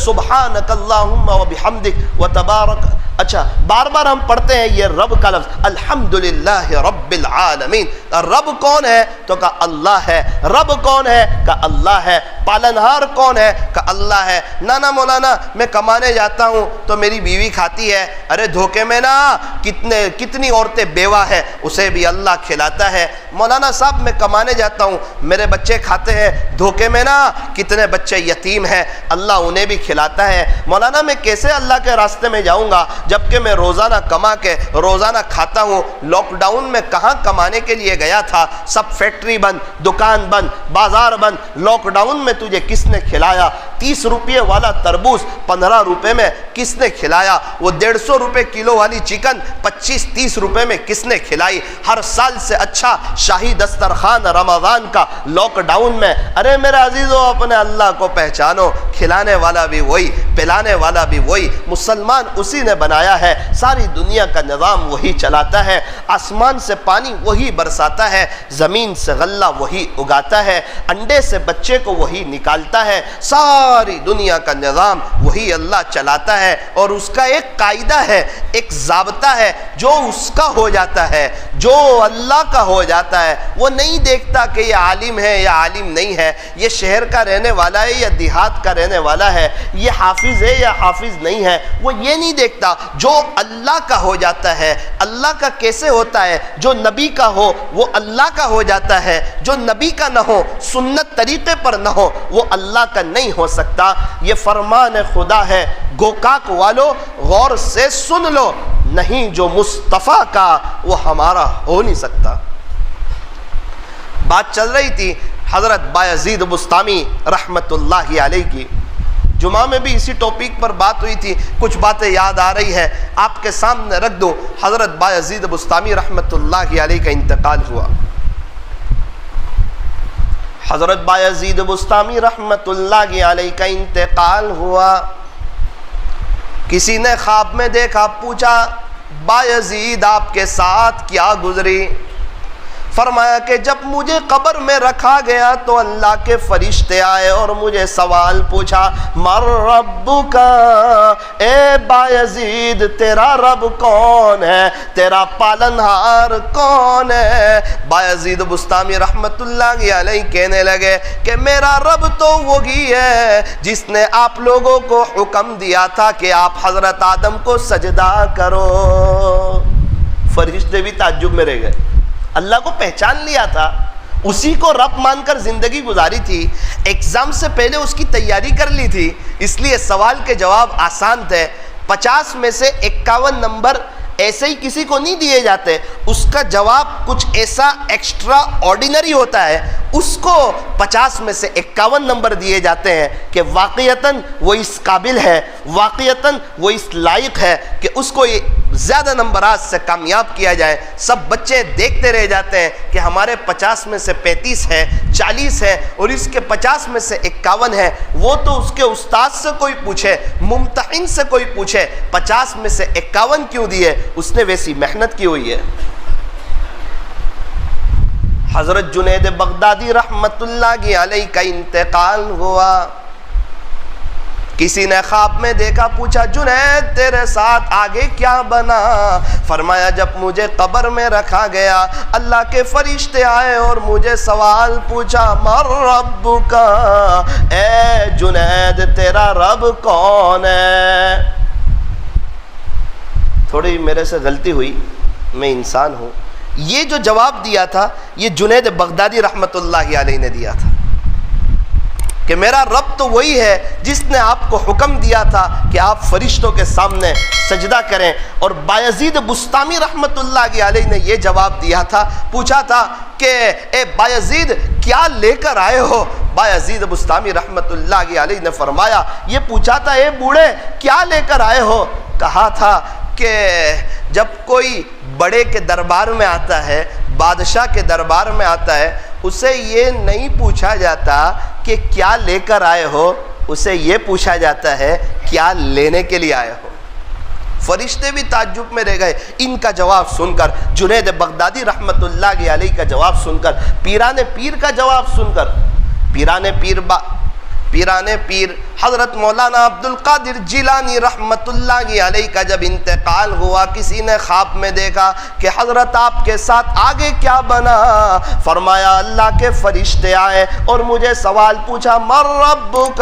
سبحانک اللہم و بحمدک و تبارک۔ اچھا بار بار ہم پڑھتے ہیں یہ رب کا لفظ، الحمدللہ رب العالمین۔ رب کون ہے تو کہا اللہ ہے۔ رب کون ہے کہا اللہ ہے۔ پالنہار کون ہے کہا اللہ ہے۔ نانا مولانا میں کمانے جاتا ہوں تو میری بیوی کھاتی ہے، ارے دھوکے میں نا، کتنی عورتیں بیوہ ہے، اسے بھی اللہ کھلاتا ہے۔ مولانا صاحب میں کمانے جاتا ہوں، میرے بچے کھاتے ہیں، دھوکے میں نا، کتنے بچے یتیم ہیں، اللہ انہیں بھی کھلاتا ہے۔ مولانا میں کیسے اللہ کے راستے میں جاؤں گا جبکہ میں روزانہ کما کے روزانہ کھاتا ہوں؟ لاک ڈاؤن میں کہاں کمانے کے لیے گیا تھا؟ سب فیکٹری بند، دکان بند، بازار بند۔ لاک ڈاؤن میں تجھے کس نے کھلایا؟ 30 روپے والا تربوز 15 روپے میں کس نے کھلایا؟ وہ 150 روپے کلو والی چکن 25-30 روپے میں کس نے کھلائی؟ ہر سال سے اچھا شاہی دسترخوان رمضان کا لاک ڈاؤن میں۔ ارے میرے عزیزو اپنے اللہ کو پہچانو، کھلانے والا بھی وہی، پلانے والا بھی وہی، مسلمان اسی نے بنایا ہے، ساری دنیا کا نظام وہی چلاتا ہے، آسمان سے پانی وہی برساتا ہے، زمین سے غلہ وہی اگاتا ہے، انڈے سے بچے کو وہی نکالتا ہے، ساری دنیا کا نظام وہی اللہ چلاتا ہے۔ اور اس کا ایک قاعدہ ہے، ایک ضابطہ ہے، جو اس کا ہو جاتا ہے، جو اللہ کا ہو جاتا ہے، وہ نہیں دیکھتا کہ یہ عالم ہے یا عالم نہیں ہے، یہ شہر کا رہنے والا ہے یا دیہات کا رہنے والا ہے، یہ حافظ ہے یا حافظ نہیں ہے، وہ یہ نہیں دیکھتا۔ جو اللہ کا ہو جاتا ہے، اللہ کا کیسے ہوتا ہے؟ جو نبی کا ہو وہ اللہ کا ہو جاتا ہے، جو نبی کا نہ ہو، سنت طریقے پر نہ ہو، وہ اللہ کا نہیں ہو سکتا۔ یہ فرمان خدا ہے، گوکاک والو غور سے سن لو، نہیں جو مصطفیٰ کا وہ ہمارا ہو نہیں سکتا۔ بات چل رہی تھی حضرت بایزید بسطامی رحمت اللہ علیہ کی، جمعہ میں بھی اسی ٹاپک پر بات ہوئی تھی، کچھ باتیں یاد آ رہی ہے آپ کے سامنے رکھ دو۔ حضرت بایزید بسطامی رحمت اللہ علیہ کا انتقال ہوا۔ حضرت بایزید بسطامی رحمت اللہ علیہ کا انتقال ہوا، کسی نے خواب میں دیکھا، پوچھا بایزید آپ کے ساتھ کیا گزری؟ فرمایا کہ جب مجھے قبر میں رکھا گیا تو اللہ کے فرشتے آئے اور مجھے سوال پوچھا، مر ربک، اے بایزید تیرا رب کون ہے، تیرا پالنہار کون ہے؟ بایزید بسطامی رحمت اللہ علیہ کہنے لگے کہ میرا رب تو وہی ہے جس نے آپ لوگوں کو حکم دیا تھا کہ آپ حضرت آدم کو سجدہ کرو۔ فرشتے بھی تعجب میں رہ گئے، اللہ کو پہچان لیا تھا، اسی کو رب مان کر زندگی گزاری تھی، ایگزام سے پہلے اس کی تیاری کر لی تھی، اس لیے سوال کے جواب آسان تھے۔ 50 میں سے 51 نمبر ایسے ہی کسی کو نہیں دیے جاتے، اس کا جواب کچھ ایسا ایکسٹرا آرڈینری ہوتا ہے، اس کو 50 میں سے 51 نمبر دیے جاتے ہیں کہ واقعتاً وہ اس قابل ہے، واقعتاً وہ اس لائق ہے کہ اس کو زیادہ نمبرات سے کامیاب کیا جائے۔ سب بچے دیکھتے رہ جاتے ہیں کہ ہمارے 50 میں سے 35 ہے، 40 ہے، اور اس کے 50 میں سے 51 ہے۔ وہ تو اس کے استاد سے کوئی پوچھے، ممتحن سے کوئی پوچھے 50 میں سے 51 کیوں دیے، اس نے ویسی محنت کی ہوئی ہے۔ حضرت جنید بغدادی رحمت اللہ علیہ کا انتقال ہوا، کسی نے خواب میں دیکھا، پوچھا جنید تیرے ساتھ آگے کیا بنا؟ فرمایا جب مجھے قبر میں رکھا گیا اللہ کے فرشتے آئے اور مجھے سوال پوچھا، مر ربک، اے جنید تیرا رب کون ہے؟ تھوڑی میرے سے غلطی ہوئی، میں انسان ہوں، یہ جو جواب دیا تھا یہ جنید بغدادی رحمت اللہ علیہ نے دیا تھا کہ میرا رب تو وہی ہے جس نے آپ کو حکم دیا تھا کہ آپ فرشتوں کے سامنے سجدہ کریں۔ اور بایزید بسطامی رحمت اللہ علیہ نے یہ جواب دیا تھا، پوچھا تھا کہ اے بایزید کیا لے کر آئے ہو؟ بایزید بسطامی رحمت اللہ علیہ نے فرمایا، یہ پوچھا تھا اے بوڑھے کیا لے کر آئے ہو؟ کہا تھا کہ جب کوئی بڑے کے دربار میں آتا ہے، بادشاہ کے دربار میں آتا ہے، اسے یہ نہیں پوچھا جاتا کہ کیا لے کر آئے ہو، اسے یہ پوچھا جاتا ہے کیا لینے کے لیے آئے ہو۔ فرشتے بھی تعجب میں رہ گئے ان کا جواب سن کر، جنید بغدادی رحمت اللہ علیہ کا جواب سن کر، پیران پیر کا جواب سن کر۔ پیران پیر حضرت مولانا عبد القادر جیلانی رحمت اللہ علیہ کا جب انتقال ہوا، کسی نے خواب میں دیکھا کہ حضرت آپ کے ساتھ آگے کیا بنا؟ فرمایا اللہ کے فرشتے آئے اور مجھے سوال پوچھا، من ربک،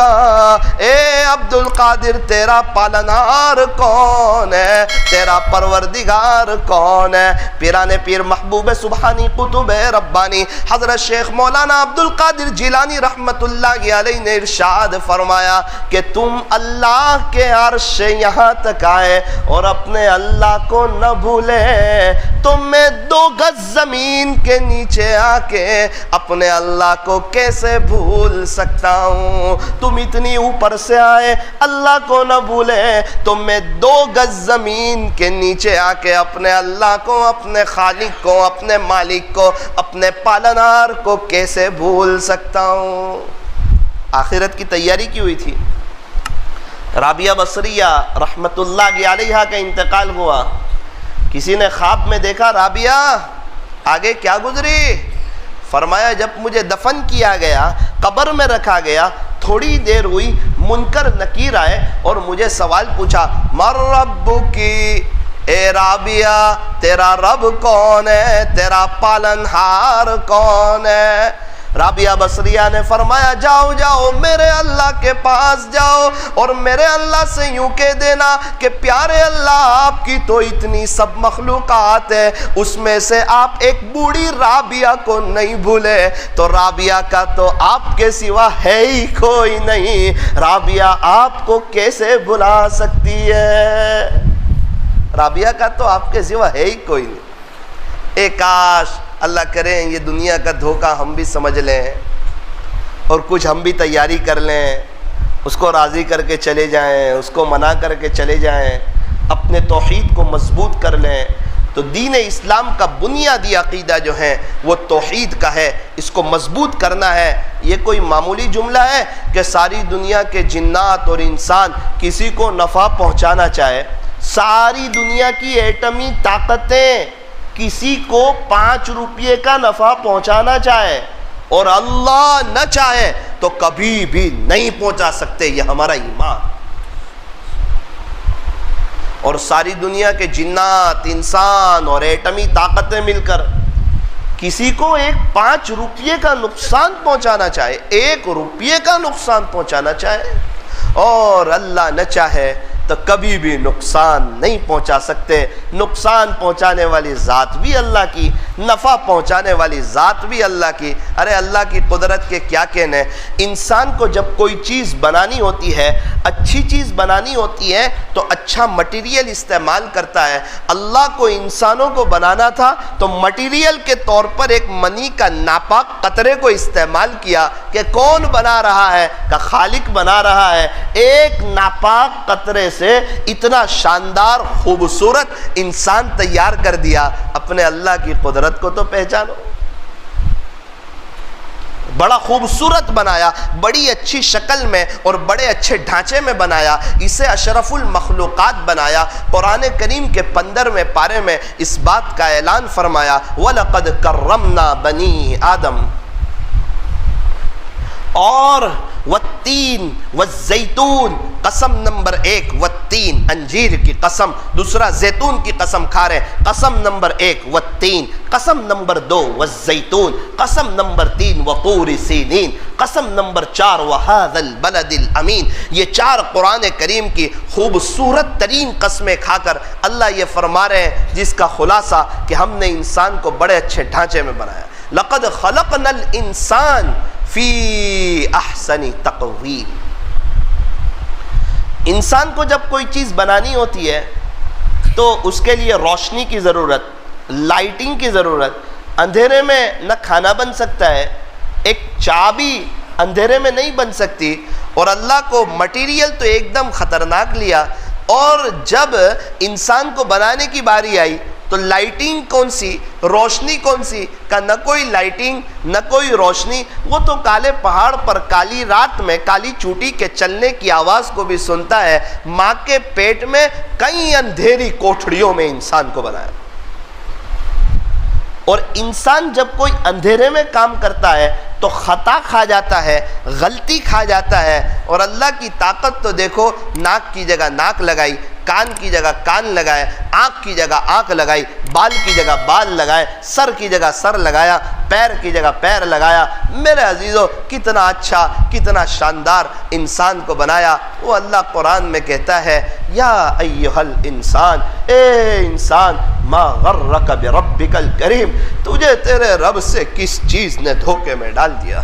اے عبد القادر تیرا پالنہار کون ہے، تیرا پروردگار کون ہے؟ پیران پیر محبوب سبحانی قطب ربانی حضرت شیخ مولانا عبد القادر جیلانی رحمت اللہ علیہ نے ارشاد فرمایا کہ تم اللہ کے عرش یہاں تک آئے اور اپنے اللہ کو نہ بھولے، تو میں 2 گز زمین کے نیچے آ کے اپنے اللہ کو کیسے بھول سکتا ہوں؟ تم اتنی اوپر سے آئے اللہ کو نہ بھولے تو میں 2 گز زمین کے نیچے آ کے اپنے اللہ کو، اپنے خالق کو، اپنے مالک کو، اپنے پالنہار کو کیسے بھول سکتا ہوں؟ آخرت کی تیاری کی ہوئی تھی۔ رابعہ بصریہ رحمت اللہ علیہا کا انتقال ہوا، کسی نے خواب میں دیکھا رابعہ آگے کیا گزری؟ فرمایا جب مجھے دفن کیا گیا، قبر میں رکھا گیا، تھوڑی دیر ہوئی، منکر نکیر آئے اور مجھے سوال پوچھا، من ربکی، اے رابعہ تیرا رب کون ہے، تیرا پالنہار کون ہے؟ رابعہ بصریہ نے فرمایا جاؤ جاؤ میرے اللہ کے پاس جاؤ اور میرے اللہ سے یوں کہہ دینا کہ پیارے اللہ آپ کی تو اتنی سب مخلوقات ہے، اس میں سے آپ ایک بوڑھی رابعہ کو نہیں بھولے، تو رابعہ کا تو آپ کے سوا ہے ہی کوئی نہیں، رابعہ آپ کو کیسے بھلا سکتی ہے؟ رابعہ کا تو آپ کے سوا ہے ہی کوئی نہیں۔ اے کاش اللہ کریں یہ دنیا کا دھوکہ ہم بھی سمجھ لیں اور کچھ ہم بھی تیاری کر لیں، اس کو راضی کر کے چلے جائیں، اس کو منع کر کے چلے جائیں، اپنے توحید کو مضبوط کر لیں۔ تو دین اسلام کا بنیادی عقیدہ جو ہے وہ توحید کا ہے، اس کو مضبوط کرنا ہے۔ یہ کوئی معمولی جملہ ہے کہ ساری دنیا کے جنات اور انسان کسی کو نفع پہنچانا چاہے، ساری دنیا کی ایٹمی طاقتیں کسی کو 5 روپے کا نفع پہنچانا چاہے اور اللہ نہ چاہے تو کبھی بھی نہیں پہنچا سکتے، یہ ہمارا ایمان۔ اور ساری دنیا کے جنات، انسان اور ایٹمی طاقتیں مل کر کسی کو 5 روپے کا نقصان پہنچانا چاہے، 1 روپے کا نقصان پہنچانا چاہے اور اللہ نہ چاہے تو کبھی بھی نقصان نہیں پہنچا سکتے۔ نقصان پہنچانے والی ذات بھی اللہ کی، نفع پہنچانے والی ذات بھی اللہ کی۔ ارے اللہ کی قدرت کے کیا کہنے۔ انسان کو جب کوئی چیز بنانی ہوتی ہے، اچھی چیز بنانی ہوتی ہے تو اچھا مٹیریل استعمال کرتا ہے۔ اللہ کو انسانوں کو بنانا تھا تو مٹیریل کے طور پر ایک منی کا ناپاک قطرے کو استعمال کیا کہ کون بنا رہا ہے؟ کہ خالق بنا رہا ہے۔ ایک ناپاک قطرے سے اتنا شاندار خوبصورت انسان تیار کر دیا۔ اپنے اللہ کی قدرت کو تو پہچانو۔ بڑا خوبصورت بنایا، بڑی اچھی شکل میں اور بڑے اچھے ڈھانچے میں بنایا، اسے اشرف المخلوقات بنایا۔ قرآن کریم کے 15ویں پارے میں اس بات کا اعلان فرمایا، وَلَقَدْ كَرَّمْنَا بَنِي آدم، اور والتین والزیتون، قسم نمبر 1 والتین، انجیر کی قسم، دوسرا زیتون کی قسم کھا رہے، قسم نمبر 1 والتین، قسم نمبر 2 والزیتون، قسم نمبر 3 وطور سینین، قسم نمبر 4 وہذا البلد الامین۔ یہ 4 قرآن کریم کی خوبصورت ترین قسمیں کھا کر اللہ یہ فرما رہے ہیں جس کا خلاصہ کہ ہم نے انسان کو بڑے اچھے ڈھانچے میں بنایا۔ لقد خلقنا الانسان فی احسن تقویم۔ انسان کو جب کوئی چیز بنانی ہوتی ہے تو اس کے لیے روشنی کی ضرورت، لائٹنگ کی ضرورت۔ اندھیرے میں نہ کھانا بن سکتا ہے، ایک چائے بھی اندھیرے میں نہیں بن سکتی، اور اللہ کو مٹیریل تو ایک دم خطرناک لیا، اور جب انسان کو بنانے کی باری آئی تو لائٹنگ کون سی، روشنی کون سی؟ کہ نہ کوئی لائٹنگ نہ کوئی روشنی، وہ تو کالے پہاڑ پر کالی رات میں کالی چوٹی کے چلنے کی آواز کو بھی سنتا ہے۔ ماں کے پیٹ میں کئی اندھیری کوٹھڑیوں میں انسان کو بنایا، اور انسان جب کوئی اندھیرے میں کام کرتا ہے تو خطا کھا جاتا ہے، غلطی کھا جاتا ہے۔ اور اللہ کی طاقت تو دیکھو، ناک کی جگہ ناک لگائی، کان کی جگہ کان لگائے، آنکھ کی جگہ آنکھ لگائی، بال کی جگہ بال لگائے، سر کی جگہ سر لگایا، پیر کی جگہ پیر لگایا۔ میرے عزیزو، کتنا اچھا کتنا شاندار انسان کو بنایا۔ وہ اللہ قرآن میں کہتا ہے، یا ایہا الانسان، اے انسان، ما غرک بربک الکریم، تجھے تیرے رب سے کس چیز نے دھوکے میں ڈال دیا؟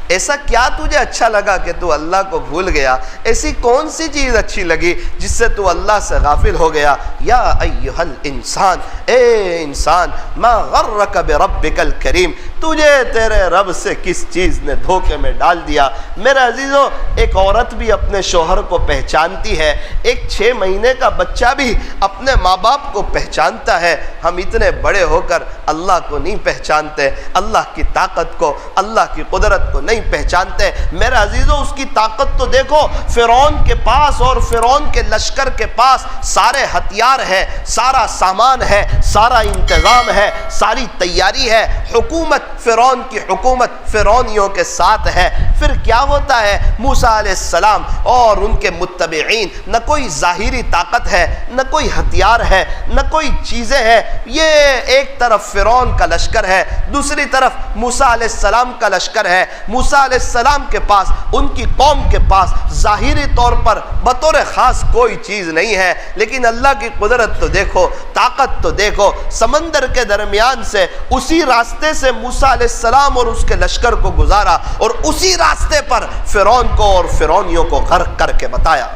ایسا کیا تجھے اچھا لگا کہ تو اللہ کو بھول گیا؟ ایسی کون سی چیز اچھی لگی جس سے تو اللہ سے غافل ہو گیا؟ یا ایہا الانسان، اے انسان، ما غرک بربک الکریم، تجھے تیرے رب سے کس چیز نے دھوکے میں ڈال دیا؟ میرے عزیزو، ایک عورت بھی اپنے شوہر کو پہچانتی ہے، ایک 6 مہینے کا بچہ بھی اپنے ماں باپ کو پہچانتا ہے۔ ہم اتنے بڑے ہو کر اللہ کو نہیں پہچانتے، اللہ کی طاقت کو، اللہ کی قدرت کو نہیں پہچانتے۔ میرے عزیزو، اس کی طاقت تو دیکھو، فرعون کے پاس اور فرعون کے لشکر کے پاس سارے ہتھیار ہیں، سارا سامان ہے، سارا انتظام ہے، ساری تیاری ہے۔ حکومت، فرعون کی حکومت فرعونیوں کے ساتھ ہے۔ پھر کیا ہوتا ہے؟ موسیٰ علیہ السلام اور ان کے متبعین، نہ کوئی ظاہری طاقت ہے، نہ کوئی ہتھیار ہے، نہ کوئی چیزیں ہیں۔ یہ ایک طرف فرعون کا لشکر ہے، دوسری طرف موسیٰ علیہ السلام کا لشکر ہے۔ موسیٰ علیہ السلام کے پاس، ان کی قوم کے پاس ظاہری طور پر بطور خاص کوئی چیز نہیں ہے، لیکن اللہ کی قدرت تو دیکھو، طاقت تو دیکھو۔ سمندر کے درمیان سے اسی راستے سے موسیٰ علیہ السلام اور اس کے لشکر کو گزارا، اور اسی راستے پر فرعون کو اور فرعونیوں کو غرق کر کے بتایا۔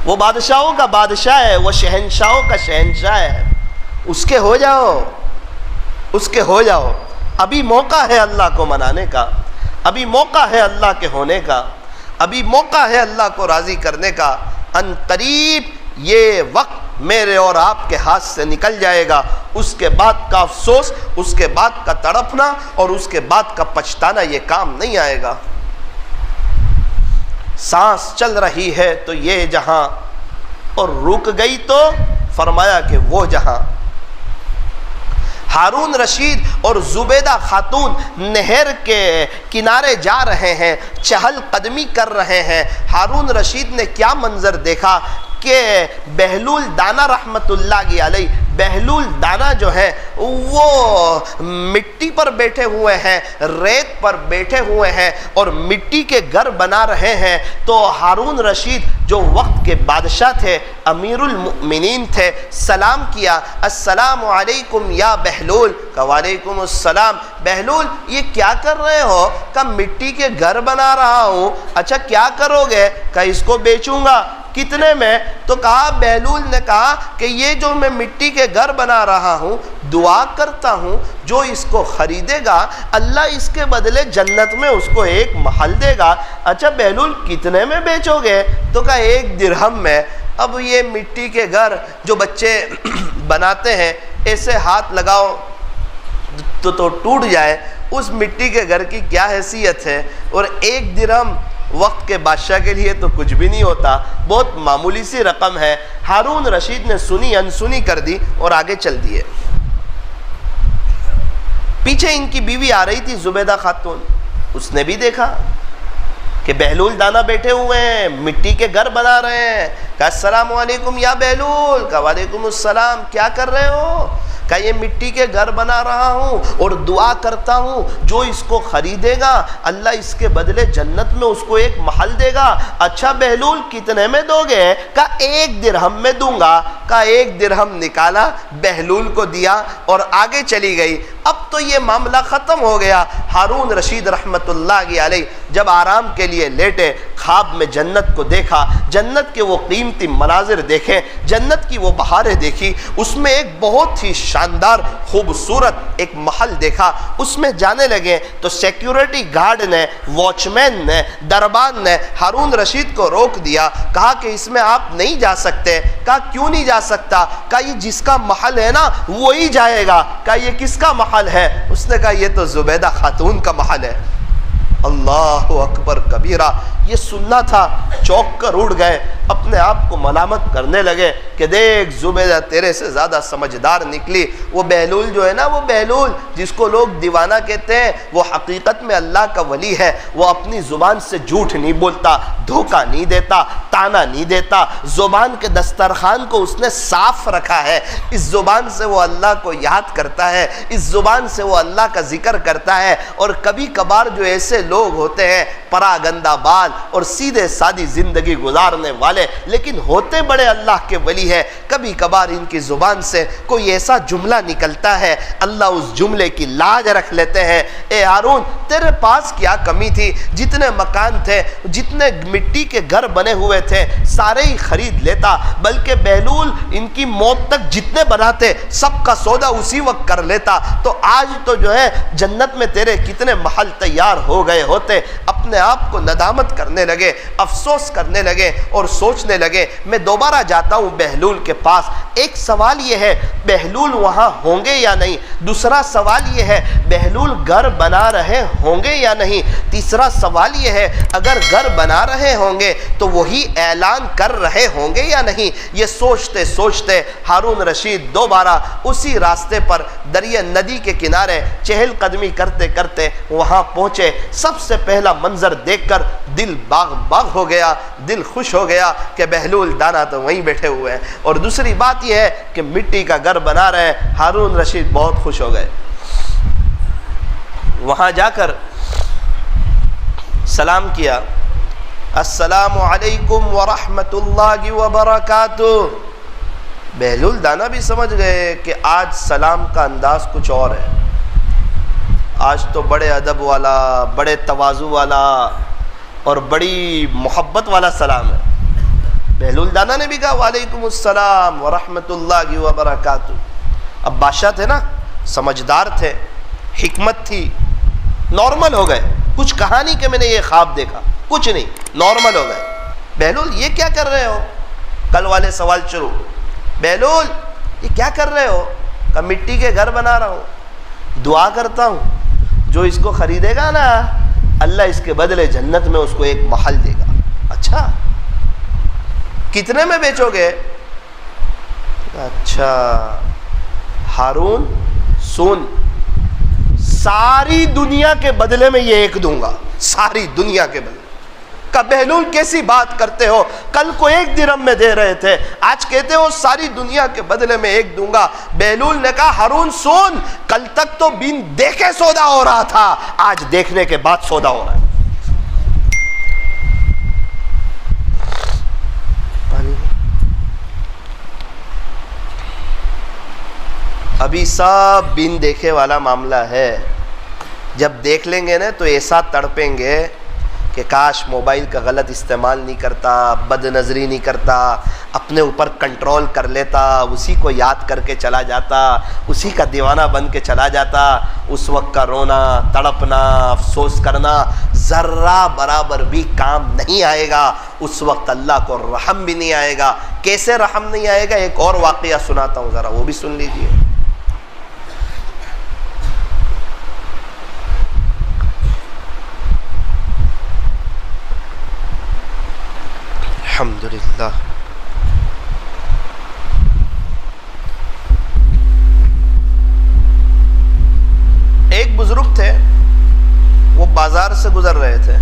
وہ بادشاہوں کا بادشاہ ہے، وہ شہنشاہوں کا شہنشاہ ہے۔ اس کے ہو جاؤ، اس کے ہو جاؤ۔ ابھی موقع ہے اللہ کو منانے کا، ابھی موقع ہے اللہ کے ہونے کا، ابھی موقع ہے اللہ کو راضی کرنے کا۔ ان قریب یہ وقت میرے اور آپ کے ہاتھ سے نکل جائے گا۔ اس کے بعد کا افسوس، اس کے بعد کا تڑپنا اور اس کے بعد کا پچھتانا یہ کام نہیں آئے گا۔ سانس چل رہی ہے تو یہ جہاں، اور رک گئی تو فرمایا کہ وہ جہاں۔ ہارون رشید اور زبیدہ خاتون نہر کے کنارے جا رہے ہیں، چہل قدمی کر رہے ہیں۔ ہارون رشید نے کیا منظر دیکھا کہ بہلول دانا رحمت اللہ علیہ، بہلول دانا جو ہے وہ مٹی پر بیٹھے ہوئے ہیں، ریت پر بیٹھے ہوئے ہیں اور مٹی کے گھر بنا رہے ہیں۔ تو ہارون رشید جو وقت کے بادشاہ تھے، امیر المؤمنین تھے، سلام کیا، السلام علیکم یا بہلول، کہ وعلیکم السلام۔ بہلول یہ کیا کر رہے ہو؟ کہ مٹی کے گھر بنا رہا ہوں۔ اچھا کیا کرو گے؟ کہ اس کو بیچوں گا۔ کتنے میں؟ تو کہا، بہلول نے کہا کہ یہ جو میں مٹی کے گھر بنا رہا ہوں، دعا کرتا ہوں جو اس کو خریدے گا اللہ اس کے بدلے جنت میں اس کو ایک محل دے گا۔ اچھا بہلول کتنے میں بیچو گے؟ تو کہا 1 درہم میں۔ اب یہ مٹی کے گھر جو بچے بناتے ہیں، ایسے ہاتھ لگاؤ تو ٹوٹ جائے، اس مٹی کے گھر کی کیا حیثیت ہے؟ اور 1 درہم وقت کے بادشاہ کے لیے تو کچھ بھی نہیں ہوتا، بہت معمولی سی رقم ہے۔ ہارون رشید نے سنی انسنی کر دی اور آگے چل دیے۔ پیچھے ان کی بیوی آ رہی تھی زبیدہ خاتون، اس نے بھی دیکھا کہ بہلول دانا بیٹھے ہوئے ہیں، مٹی کے گھر بنا رہے ہیں۔ کہا السلام علیکم یا بہلول، کہا وعلیکم السلام، کیا کر رہے ہو؟ کہ یہ مٹی کے گھر بنا رہا ہوں اور دعا کرتا ہوں جو اس کو خریدے گا اللہ اس کے بدلے جنت میں اس کو ایک محل دے گا۔ اچھا بہلول کتنے میں دو گے؟ کہا 1 درہم میں دوں گا۔ کہا 1 درہم نکالا، بہلول کو دیا اور آگے چلی گئی۔ اب تو یہ معاملہ ختم ہو گیا۔ ہارون رشید رحمت اللہ علیہ جب آرام کے لیے لیٹے، خواب میں جنت کو دیکھا، جنت کے وہ قیمتی مناظر دیکھے، جنت کی وہ بہاریں دیکھی، اس میں ایک بہت ہی شاندار خوبصورت ایک محل دیکھا۔ اس میں جانے لگے تو سیکیورٹی گارڈ نے، واچ مین نے، دربان نے ہارون رشید کو روک دیا، کہا کہ اس میں آپ نہیں جا سکتے۔ کہا کیوں نہیں جا سکتا؟ کہا یہ جس کا محل ہے نا وہی جائے گا۔ کہا یہ کس کا محل ہے؟ اس نے کہا یہ تو زبیدہ خاتون کا محل ہے۔ اللہ اکبر کبیرہ، یہ سننا تھا، چوک کر اڑ گئے، اپنے آپ کو ملامت کرنے لگے کہ دیکھ زبیدہ تیرے سے زیادہ سمجھدار نکلی۔ وہ بہلول جو ہے نا، وہ بہلول جس کو لوگ دیوانہ کہتے ہیں، وہ حقیقت میں اللہ کا ولی ہے۔ وہ اپنی زبان سے جھوٹ نہیں بولتا، دھوکہ نہیں دیتا، تانا نہیں دیتا، زبان کے دسترخوان کو اس نے صاف رکھا ہے۔ اس زبان سے وہ اللہ کو یاد کرتا ہے، اس زبان سے وہ اللہ کا ذکر کرتا ہے۔ اور کبھی کبھار جو ایسے لوگ ہوتے ہیں پراگندہ بال اور سیدھے سادی زندگی گزارنے والے، لیکن ہوتے بڑے اللہ کے ولی ہے، کبھی کبھار ان کی زبان سے کوئی ایسا جملہ نکلتا ہے، اللہ اس جملے کی لاج رکھ لیتے ہیں۔ اے ہارون، تیرے پاس کیا کمی تھی؟ جتنے مکان تھے، جتنے مٹی کے گھر بنے ہوئے تھے، سارے ہی خرید لیتا، بلکہ بہلول ان کی موت تک جتنے بناتے سب کا سودا اسی وقت کر لیتا، تو آج تو جو ہے جنت میں تیرے کتنے محل تیار ہو گئے ہوتے۔ اپنے آپ کو ندامت کرنے لگے، افسوس کرنے لگے اور سوچنے لگے میں دوبارہ جاتا ہوں بہلول کے پاس۔ ایک سوال یہ ہے بہلول وہاں ہوں گے یا نہیں، دوسرا سوال یہ ہے بہلول گھر بنا رہے ہوں گے یا نہیں، تیسرا سوال یہ ہے اگر گھر بنا رہے ہوں گے تو وہی اعلان کر رہے ہوں گے یا نہیں۔ یہ سوچتے سوچتے ہارون رشید دوبارہ اسی راستے پر دریا ندی کے کنارے چہل قدمی کرتے کرتے وہاں پہنچے۔ سب سے پہلا منظر دیکھ کر دل باغ باغ ہو گیا، دل خوش ہو گیا کہ بہلول دانا تو وہیں بیٹھے ہوئے ہیں، اور دوسری بات یہ ہے کہ مٹی کا گھر بنا رہے ہیں۔ ہارون رشید بہت خوش ہو گئے۔ وہاں جا کر سلام کیا، السلام علیکم ورحمۃ اللہ وبرکاتہ۔ بہلول دانا بھی سمجھ گئے کہ آج سلام کا انداز کچھ اور ہے، آج تو بڑے ادب والا، بڑے تواضع والا اور بڑی محبت والا سلام ہے۔ بہلول دانا نے بھی کہا وعلیکم السلام ورحمۃ اللہ وبرکاتہ۔ اب بادشاہ تھے نا، سمجھدار تھے، حکمت تھی، نارمل ہو گئے، کچھ کہا نہیں کہ میں نے یہ خواب دیکھا، کچھ نہیں، نارمل ہو گئے۔ بہلول یہ کیا کر رہے ہو؟ کل والے سوال شروع، بہلول یہ کیا کر رہے ہو؟ کہ مٹی کے گھر بنا رہا ہوں، دعا کرتا ہوں جو اس کو خریدے گا نا اللہ اس کے بدلے جنت میں اس کو ایک محل دے گا۔ اچھا کتنے میں بیچو گے؟ اچھا ہارون سن، ساری دنیا کے بدلے میں یہ ایک دوں گا، ساری دنیا کے بدلے۔ کہ بہلول کیسی بات کرتے ہو، کل کو 1 درہم میں دے رہے تھے، آج کہتے ہو ساری دنیا کے بدلے میں ایک دوں گا۔ بہلول نے کہا ہارون سن، کل تک تو بین دیکھے سودا ہو رہا تھا، آج دیکھنے کے بعد سودا ہو رہا ہے۔ ابھی سب بین دیکھے والا معاملہ ہے، جب دیکھ لیں گے نا تو ایسا تڑپیں گے کہ کاش موبائل کا غلط استعمال نہیں کرتا، بد نظری نہیں کرتا، اپنے اوپر کنٹرول کر لیتا، اسی کو یاد کر کے چلا جاتا، اسی کا دیوانہ بن کے چلا جاتا۔ اس وقت کا رونا، تڑپنا، افسوس کرنا ذرہ برابر بھی کام نہیں آئے گا۔ اس وقت اللہ کو رحم بھی نہیں آئے گا۔ کیسے رحم نہیں آئے گا؟ ایک اور واقعہ سناتا ہوں، ذرا وہ بھی سن لیجئے۔ الحمدللہ ایک بزرگ تھے، وہ بازار سے گزر رہے تھے۔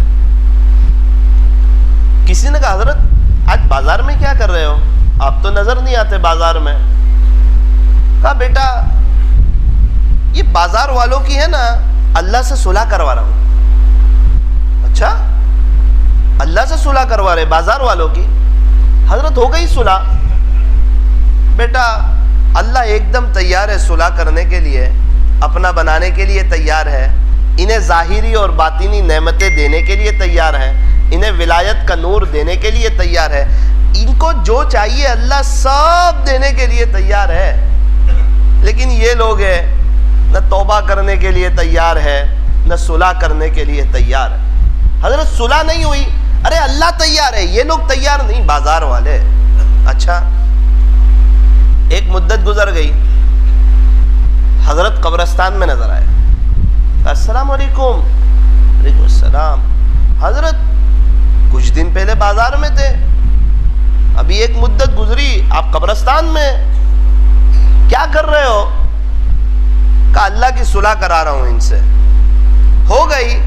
کسی نے کہا حضرت آج بازار میں کیا کر رہے ہو؟ آپ تو نظر نہیں آتے بازار میں۔ کہا بیٹا یہ بازار والوں کی ہے نا، اللہ سے صلح کروا رہا ہوں۔ اچھا اللہ سے صلح کروا رہے بازار والوں کی؟ حضرت ہو گئی صلح؟ بیٹا اللہ ایک دم تیار ہے صلح کرنے کے لیے، اپنا بنانے کے لیے تیار ہے، انہیں ظاہری اور باطنی نعمتیں دینے کے لیے تیار ہے، انہیں ولایت کا نور دینے کے لیے تیار ہے، ان کو جو چاہیے اللہ سب دینے کے لیے تیار ہے۔ لیکن یہ لوگ ہیں نہ توبہ کرنے کے لیے تیار ہے، نہ صلح کرنے کے لیے تیار ہے۔ حضرت صلح نہیں ہوئی، ارے اللہ تیار ہے، یہ لوگ تیار نہیں، بازار والے۔ اچھا، ایک مدت گزر گئی، حضرت قبرستان میں نظر آئے، السلام علیکم۔ وعلیکم السلام۔ حضرت کچھ دن پہلے بازار میں تھے، ابھی ایک مدت گزری، آپ قبرستان میں کیا کر رہے ہو؟ کہا اللہ کی صلح کرا رہا ہوں ان سے۔ ہو گئی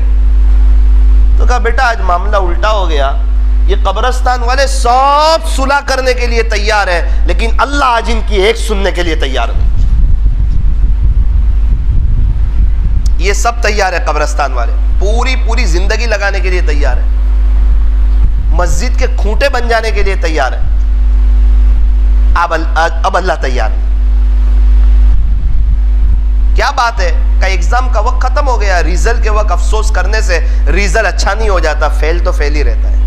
تو کہا بیٹا آج معاملہ الٹا ہو گیا، یہ قبرستان والے سب صلح کرنے کے لیے تیار ہے، لیکن اللہ آج ان کی ایک سننے کے لیے تیار نہیں۔ یہ سب تیار ہے، قبرستان والے پوری زندگی لگانے کے لیے تیار ہے، مسجد کے کھوٹے بن جانے کے لیے تیار ہے، اب اللہ تیار نہیں۔ کیا بات ہے کہ ایگزام کا وقت ختم ہو گیا، ریزلٹ کے وقت افسوس کرنے سے ریزلٹ اچھا نہیں ہو جاتا، فیل تو فیل ہی رہتا ہے۔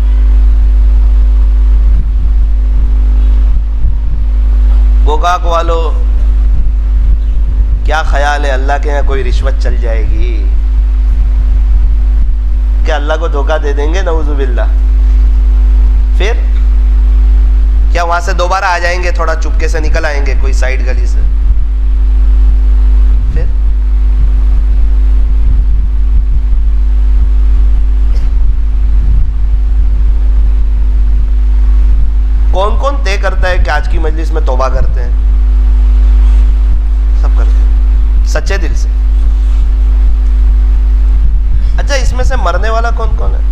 گوکاک والو کیا خیال ہے اللہ کے یہاں کوئی رشوت چل جائے گی؟ کیا اللہ کو دھوکہ دے دیں گے؟ نعوذ باللہ۔ پھر کیا وہاں سے دوبارہ آ جائیں گے، تھوڑا چپکے سے نکل آئیں گے کوئی سائیڈ گلی سے؟ پھر کون کون طے کرتا ہے کہ آج کی مجلس میں توبہ کرتے ہیں؟ سب کرتے ہیں سچے دل سے۔ اچھا، اس میں سے مرنے والا کون کون ہے؟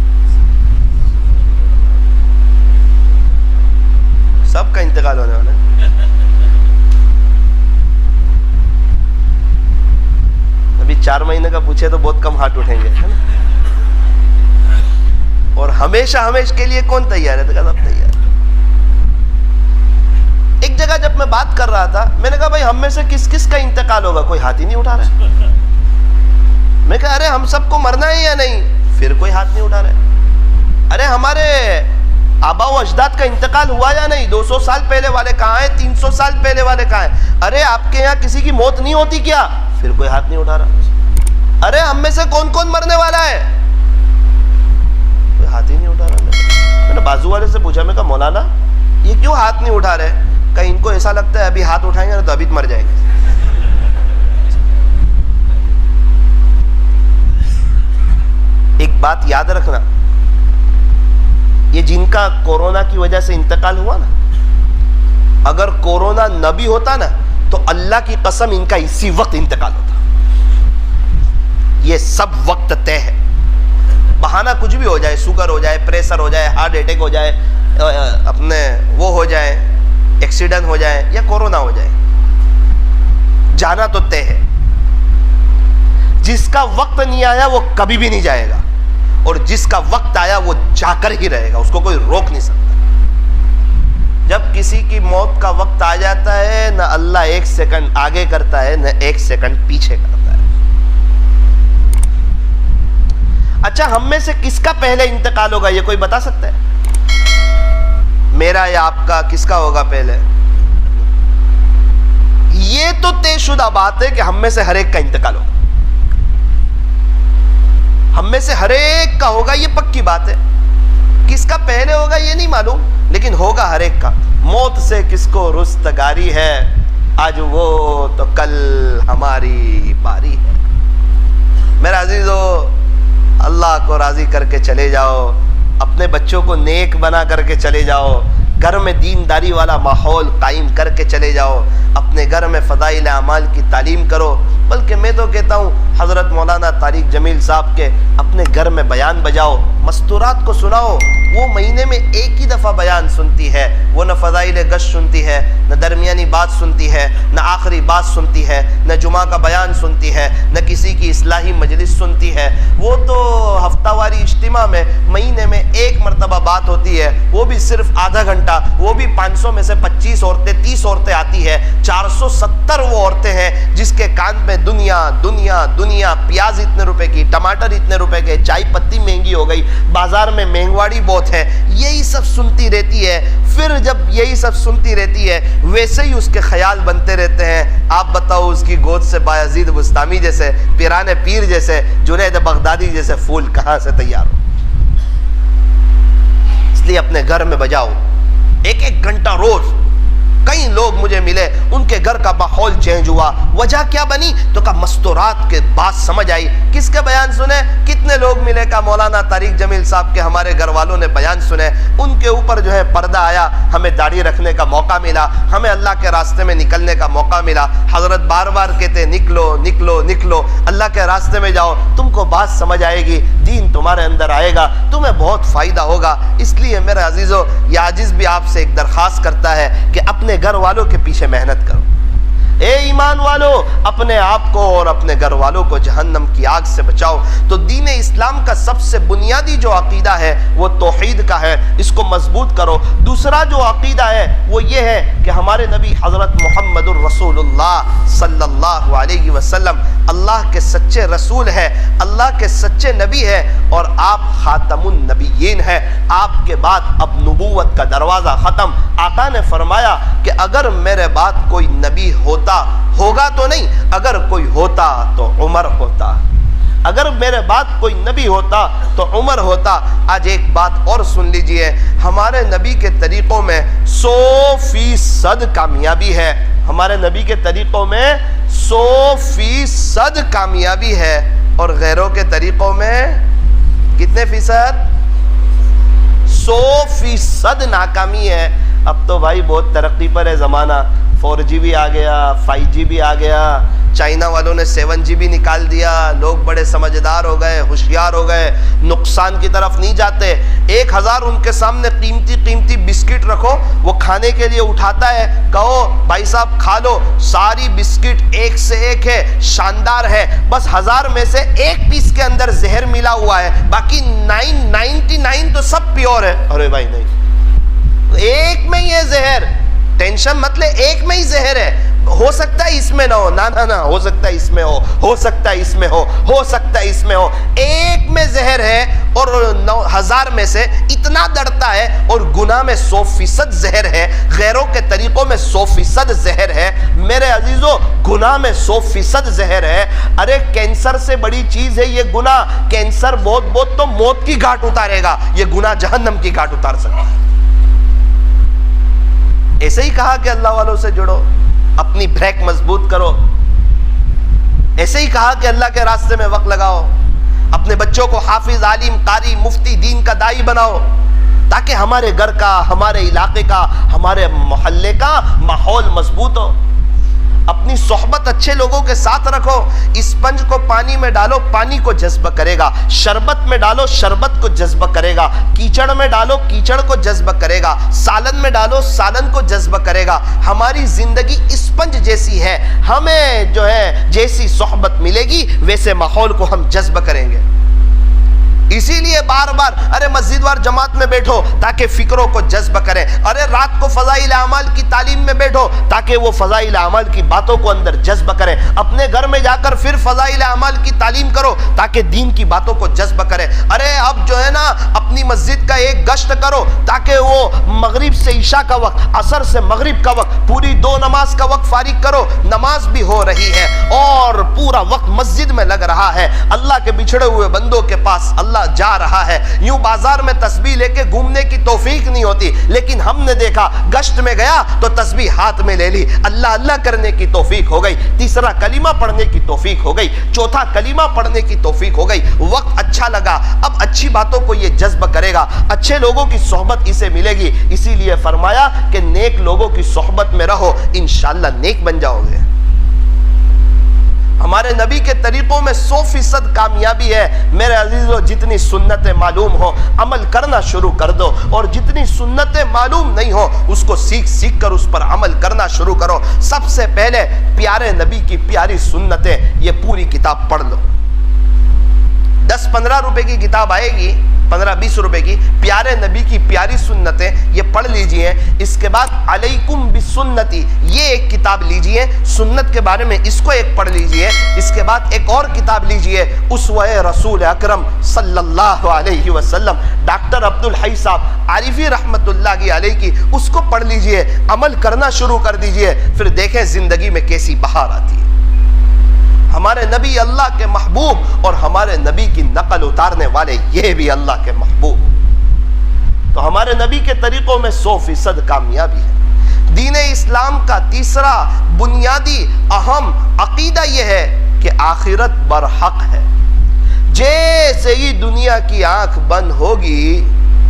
سب کا انتقال ہونے والا ہے۔ ابھی 4 مہینے کا پوچھے تو بہت کم ہاتھ اٹھیں گے، ہے نا؟ اور ہمیشہ کے لیے کون تیار ہے؟ تو کہا سب تیار۔ ایک جگہ جب میں بات کر رہا تھا، میں نے کہا بھائی ہم میں سے کس کس کا انتقال ہوگا؟ کوئی ہاتھ ہی نہیں اٹھا رہا ہے۔ میں کہا ارے ہم سب کو مرنا ہے یا نہیں؟ پھر کوئی ہاتھ نہیں اٹھا رہا ہے۔ ارے ہمارے آبا و اجداد کا انتقال ہوا یا نہیں؟ 200 سال پہلے والے کہاں ہیں؟ 300 سال پہلے والے کہاں ہیں؟ ارے آپ کے یہاں کسی کی موت نہیں ہوتی کیا؟ پھر کوئی ہاتھ نہیں اٹھا رہا۔ ارے ہم میں سے کون کون مرنے والا ہے؟ کوئی ہاتھ ہی نہیں اٹھا رہا۔ میں نے بازو والے سے پوچھا، میں کہا مولانا یہ کیوں ہاتھ نہیں اٹھا رہے؟ کہ ان کو ایسا لگتا ہے ابھی ہاتھ اٹھائیں گے تو ابھی مر جائیں گے۔ ایک بات یاد رکھنا، یہ جن کا کورونا کی وجہ سے انتقال ہوا نا، اگر کورونا نہ بھی ہوتا نا تو اللہ کی قسم ان کا اسی وقت انتقال ہوتا۔ یہ سب وقت طے ہے، بہانہ کچھ بھی ہو جائے، شوگر ہو جائے، پریشر ہو جائے، ہارٹ اٹیک ہو جائے، اپنے وہ ہو جائے، ایکسیڈنٹ ہو جائے یا کورونا ہو جائے، جانا تو طے ہے۔ جس کا وقت نہیں آیا وہ کبھی بھی نہیں جائے گا، اور جس کا وقت آیا وہ جا کر ہی رہے گا، اس کو کوئی روک نہیں سکتا۔ جب کسی کی موت کا وقت آ جاتا ہے، نہ اللہ 1 سیکنڈ آگے کرتا ہے نہ 1 سیکنڈ پیچھے کرتا ہے۔ اچھا، ہم میں سے کس کا پہلے انتقال ہوگا یہ کوئی بتا سکتا ہے؟ میرا یا آپ کا؟ کس کا ہوگا پہلے؟ یہ تو طے شدہ بات ہے کہ ہم میں سے ہر ایک کا انتقال ہوگا، ہم میں سے ہر ایک کا ہوگا، یہ پکی بات ہے۔ کس کا پہلے ہوگا یہ نہیں معلوم، لیکن ہوگا ہر ایک کا۔ موت سے کس کو رستگاری ہے، آج وہ تو کل ہماری باری ہے۔ میرا عزیزو، اللہ کو راضی کر کے چلے جاؤ، اپنے بچوں کو نیک بنا کر کے چلے جاؤ، گھر میں دینداری والا ماحول قائم کر کے چلے جاؤ، اپنے گھر میں فضائل اعمال کی تعلیم کرو۔ بلکہ میں تو کہتا ہوں حضرت مولانا طارق جمیل صاحب کے اپنے گھر میں بیان بجاؤ، مستورات کو سناؤ. وہ مہینے میں ایک ہی دفعہ بیان سنتی ہے, وہ نہ فضائل گشت سنتی ہے, نہ درمیانی بات سنتی ہے, نہ آخری بات سنتی ہے, نہ جمعہ کا بیان سنتی ہے, نہ کسی کی اصلاحی مجلس سنتی ہے. وہ تو ہفتہ واری اجتماع میں مہینے میں ایک مرتبہ بات ہوتی ہے, وہ بھی صرف آدھا گھنٹہ, وہ بھی 500 میں سے 25 عورتیں 30 عورتیں آتی ہے. 470 وہ عورتیں ہیں جس کے کان میں دنیا دنیا دنیا, پیاز اتنے روپے کی, ٹماٹر اتنے روپے کے, چائے پتی مہنگی ہو گئی, بازار میں مہنگواڑی بہت ہے, یہی سب سنتی رہتی ہے. پھر جب یہی سب سنتی رہتی ہے ویسے ہی اس کے خیال بنتے رہتے ہیں. آپ بتاؤ اس کی گود سے بایزید بستامی جیسے, پیران پیر جیسے, جنید بغدادی جیسے پھول کہاں سے تیار ہو. اس لیے اپنے گھر میں بجاؤ 1 گھنٹہ روز. کئی لوگ مجھے ملے, ان کے گھر کا ماحول چینج ہوا. وجہ کیا بنی؟ تو کہا مستورات کے بات سمجھ آئی. کس کے بیان سنے؟ کتنے لوگ ملے؟ کہا مولانا طارق جمیل صاحب کے ہمارے گھر والوں نے بیان سنے, ان کے اوپر جو ہے پردہ آیا, ہمیں داڑھی رکھنے کا موقع ملا, ہمیں اللہ کے راستے میں نکلنے کا موقع ملا. حضرت بار بار کہتے نکلو نکلو نکلو, اللہ کے راستے میں جاؤ, تم کو بات سمجھ آئے گی, دین تمہارے اندر آئے گا, تمہیں بہت فائدہ ہوگا. اس لیے میرے عزیزو, یہ عاجز بھی آپ سے ایک درخواست کرتا ہے کہ اپنے گھر والوں کے پیچھے محنت کرو. اے ایمان والو, اپنے آپ کو اور اپنے گھر والوں کو جہنم کی آگ سے بچاؤ. تو دین اسلام کا سب سے بنیادی جو عقیدہ ہے وہ توحید کا ہے, اس کو مضبوط کرو. دوسرا جو عقیدہ ہے وہ یہ ہے کہ ہمارے نبی حضرت محمد الرسول اللہ صلی اللہ علیہ وسلم اللہ کے سچے رسول ہے, اللہ کے سچے نبی ہے, اور آپ خاتم النبیین ہیں. آپ کے بعد اب نبوت کا دروازہ ختم. آقا نے فرمایا کہ اگر میرے بعد کوئی نبی ہوگا تو نہیں, اگر کوئی ہوتا تو عمر ہوتا. اگر میرے بعد کوئی نبی ہوتا تو عمر ہوتا. آج ایک بات اور سن لیجئے, ہمارے نبی کے طریقوں میں 100% کامیابی ہے. ہمارے نبی کے طریقوں میں 100% کامیابی ہے, اور غیروں کے طریقوں میں کتنے فیصد؟ 100% ناکامی ہے. اب تو بھائی بہت ترقی پر ہے زمانہ, 4G بھی آ گیا, 5G بھی آ گیا, چائنا والوں نے 7G بھی نکال دیا. لوگ بڑے سمجھدار ہو گئے, ہوشیار ہو گئے, نقصان کی طرف نہیں جاتے. 1000 ان کے سامنے قیمتی قیمتی بسکٹ رکھو, وہ کھانے کے لیے اٹھاتا ہے, کہو بھائی صاحب کھا لو, ساری بسکٹ ایک سے ایک ہے, شاندار ہے, بس 1000 میں سے ایک پیس کے اندر زہر ملا ہوا ہے, باقی 999 تو سب پیور ہے. ارے بھائی نہیں, ایک میں یہ زہر, ٹینشن مت لے, ایک میں ہی زہر ہے, ہو سکتا ہے اس میں نہ ہو, نہ ہو سکتا ہے اس میں ہو, ہو سکتا ہے اس میں ہو سکتا ہے اس میں ہو. ایک میں زہر ہے اور 1000 میں سے اتنا ڈرتا ہے, اور گناہ میں 100% زہر ہے, غیروں کے طریقوں میں 100% زہر ہے. میرے عزیزو, گناہ میں 100% زہر ہے. ارے کینسر سے بڑی چیز ہے یہ گناہ. کینسر بہت تو موت کی گھاٹ اتارے گا, یہ گناہ جہنم کی گھاٹ اتار سکتا ہے. ایسے ہی کہا کہ اللہ والوں سے جڑو, اپنی بریک مضبوط کرو. ایسے ہی کہا کہ اللہ کے راستے میں وقت لگاؤ, اپنے بچوں کو حافظ, عالم, قاری, مفتی, دین کا داعی بناؤ, تاکہ ہمارے گھر کا, ہمارے علاقے کا, ہمارے محلے کا ماحول مضبوط ہو. اپنی صحبت اچھے لوگوں کے ساتھ رکھو. اسپنج کو پانی میں ڈالو, پانی کو جذب کرے گا. شربت میں ڈالو, شربت کو جذب کرے گا. کیچڑ میں ڈالو, کیچڑ کو جذب کرے گا. سالن میں ڈالو, سالن کو جذب کرے گا. ہماری زندگی اسپنج جیسی ہے, ہمیں جو ہے جیسی صحبت ملے گی ویسے ماحول کو ہم جذب کریں گے. اسی لیے بار بار ارے مسجد وار جماعت میں بیٹھو تاکہ فکروں کو جذب کرے. ارے رات کو فضائل اعمال کی تعلیم میں بیٹھو تاکہ وہ فضائل اعمال کی باتوں کو اندر جذب کرے. اپنے گھر میں جا کر پھر فضائل اعمال کی تعلیم کرو تاکہ دین کی باتوں کو جذب کرے. ارے اب جو ہے نا اپنی مسجد کا ایک گشت کرو تاکہ وہ مغرب سے عشاء کا وقت, عصر سے مغرب کا وقت, پوری 2 نماز کا وقت فارغ کرو. نماز بھی ہو رہی ہے اور پورا وقت مسجد میں لگ رہا ہے. اللہ کے بچھڑے ہوئے بندوں کے پاس اللہ جا رہا ہے. یوں بازار میں تسبیح لے کے گھومنے کی توفیق نہیں ہوتی, لیکن ہم نے دیکھا گشت میں گیا تو تسبیح ہاتھ میں لے لی, اللہ اللہ کرنے کی توفیق ہو گئی. تیسرا کلمہ پڑھنے کی توفیق ہو گئی, چوتھا کلمہ پڑھنے کی توفیق ہو گئی. وقت اچھا لگا, اب اچھی باتوں کو یہ جذب کرے گا, اچھے لوگوں کی صحبت اسے ملے گی. اسی لیے فرمایا کہ نیک لوگوں کی صحبت میں رہو, انشاءاللہ نیک بن جاؤ گے. ہمارے نبی کے طریقوں میں 100% کامیابی ہے۔ میرے عزیزو، جتنی سنتیں معلوم ہو عمل کرنا شروع کر دو، اور جتنی سنتیں معلوم نہیں ہو اس کو سیکھ کر اس پر عمل کرنا شروع کرو۔ سب سے پہلے پیارے نبی کی پیاری سنتیں، یہ پوری کتاب پڑھ لو۔ 10-15 روپے کی کتاب آئے گی، 15-20 روپے کی، پیارے نبی کی پیاری سنتیں، یہ پڑھ لیجئے۔ اس کے بعد علیکم بسنتی، یہ ایک کتاب لیجئے سنت کے بارے میں، اس کو ایک پڑھ لیجئے۔ اس کے بعد ایک اور کتاب لیجئے، اسوہ رسول اکرم صلی اللہ علیہ وسلم، ڈاکٹر عبدالحی صاحب عارفی رحمت اللہ علیہ کی، اس کو پڑھ لیجئے، عمل کرنا شروع کر دیجئے، پھر دیکھیں زندگی میں کیسی بہار آتی ہے۔ ہمارے نبی اللہ کے محبوب، اور ہمارے نبی کی نقل اتارنے والے یہ بھی اللہ کے محبوب۔ تو ہمارے نبی کے طریقوں میں 100% کامیابی ہے۔ دین اسلام کا تیسرا بنیادی اہم عقیدہ یہ ہے کہ آخرت برحق ہے۔ جیسے ہی دنیا کی آنکھ بند ہوگی،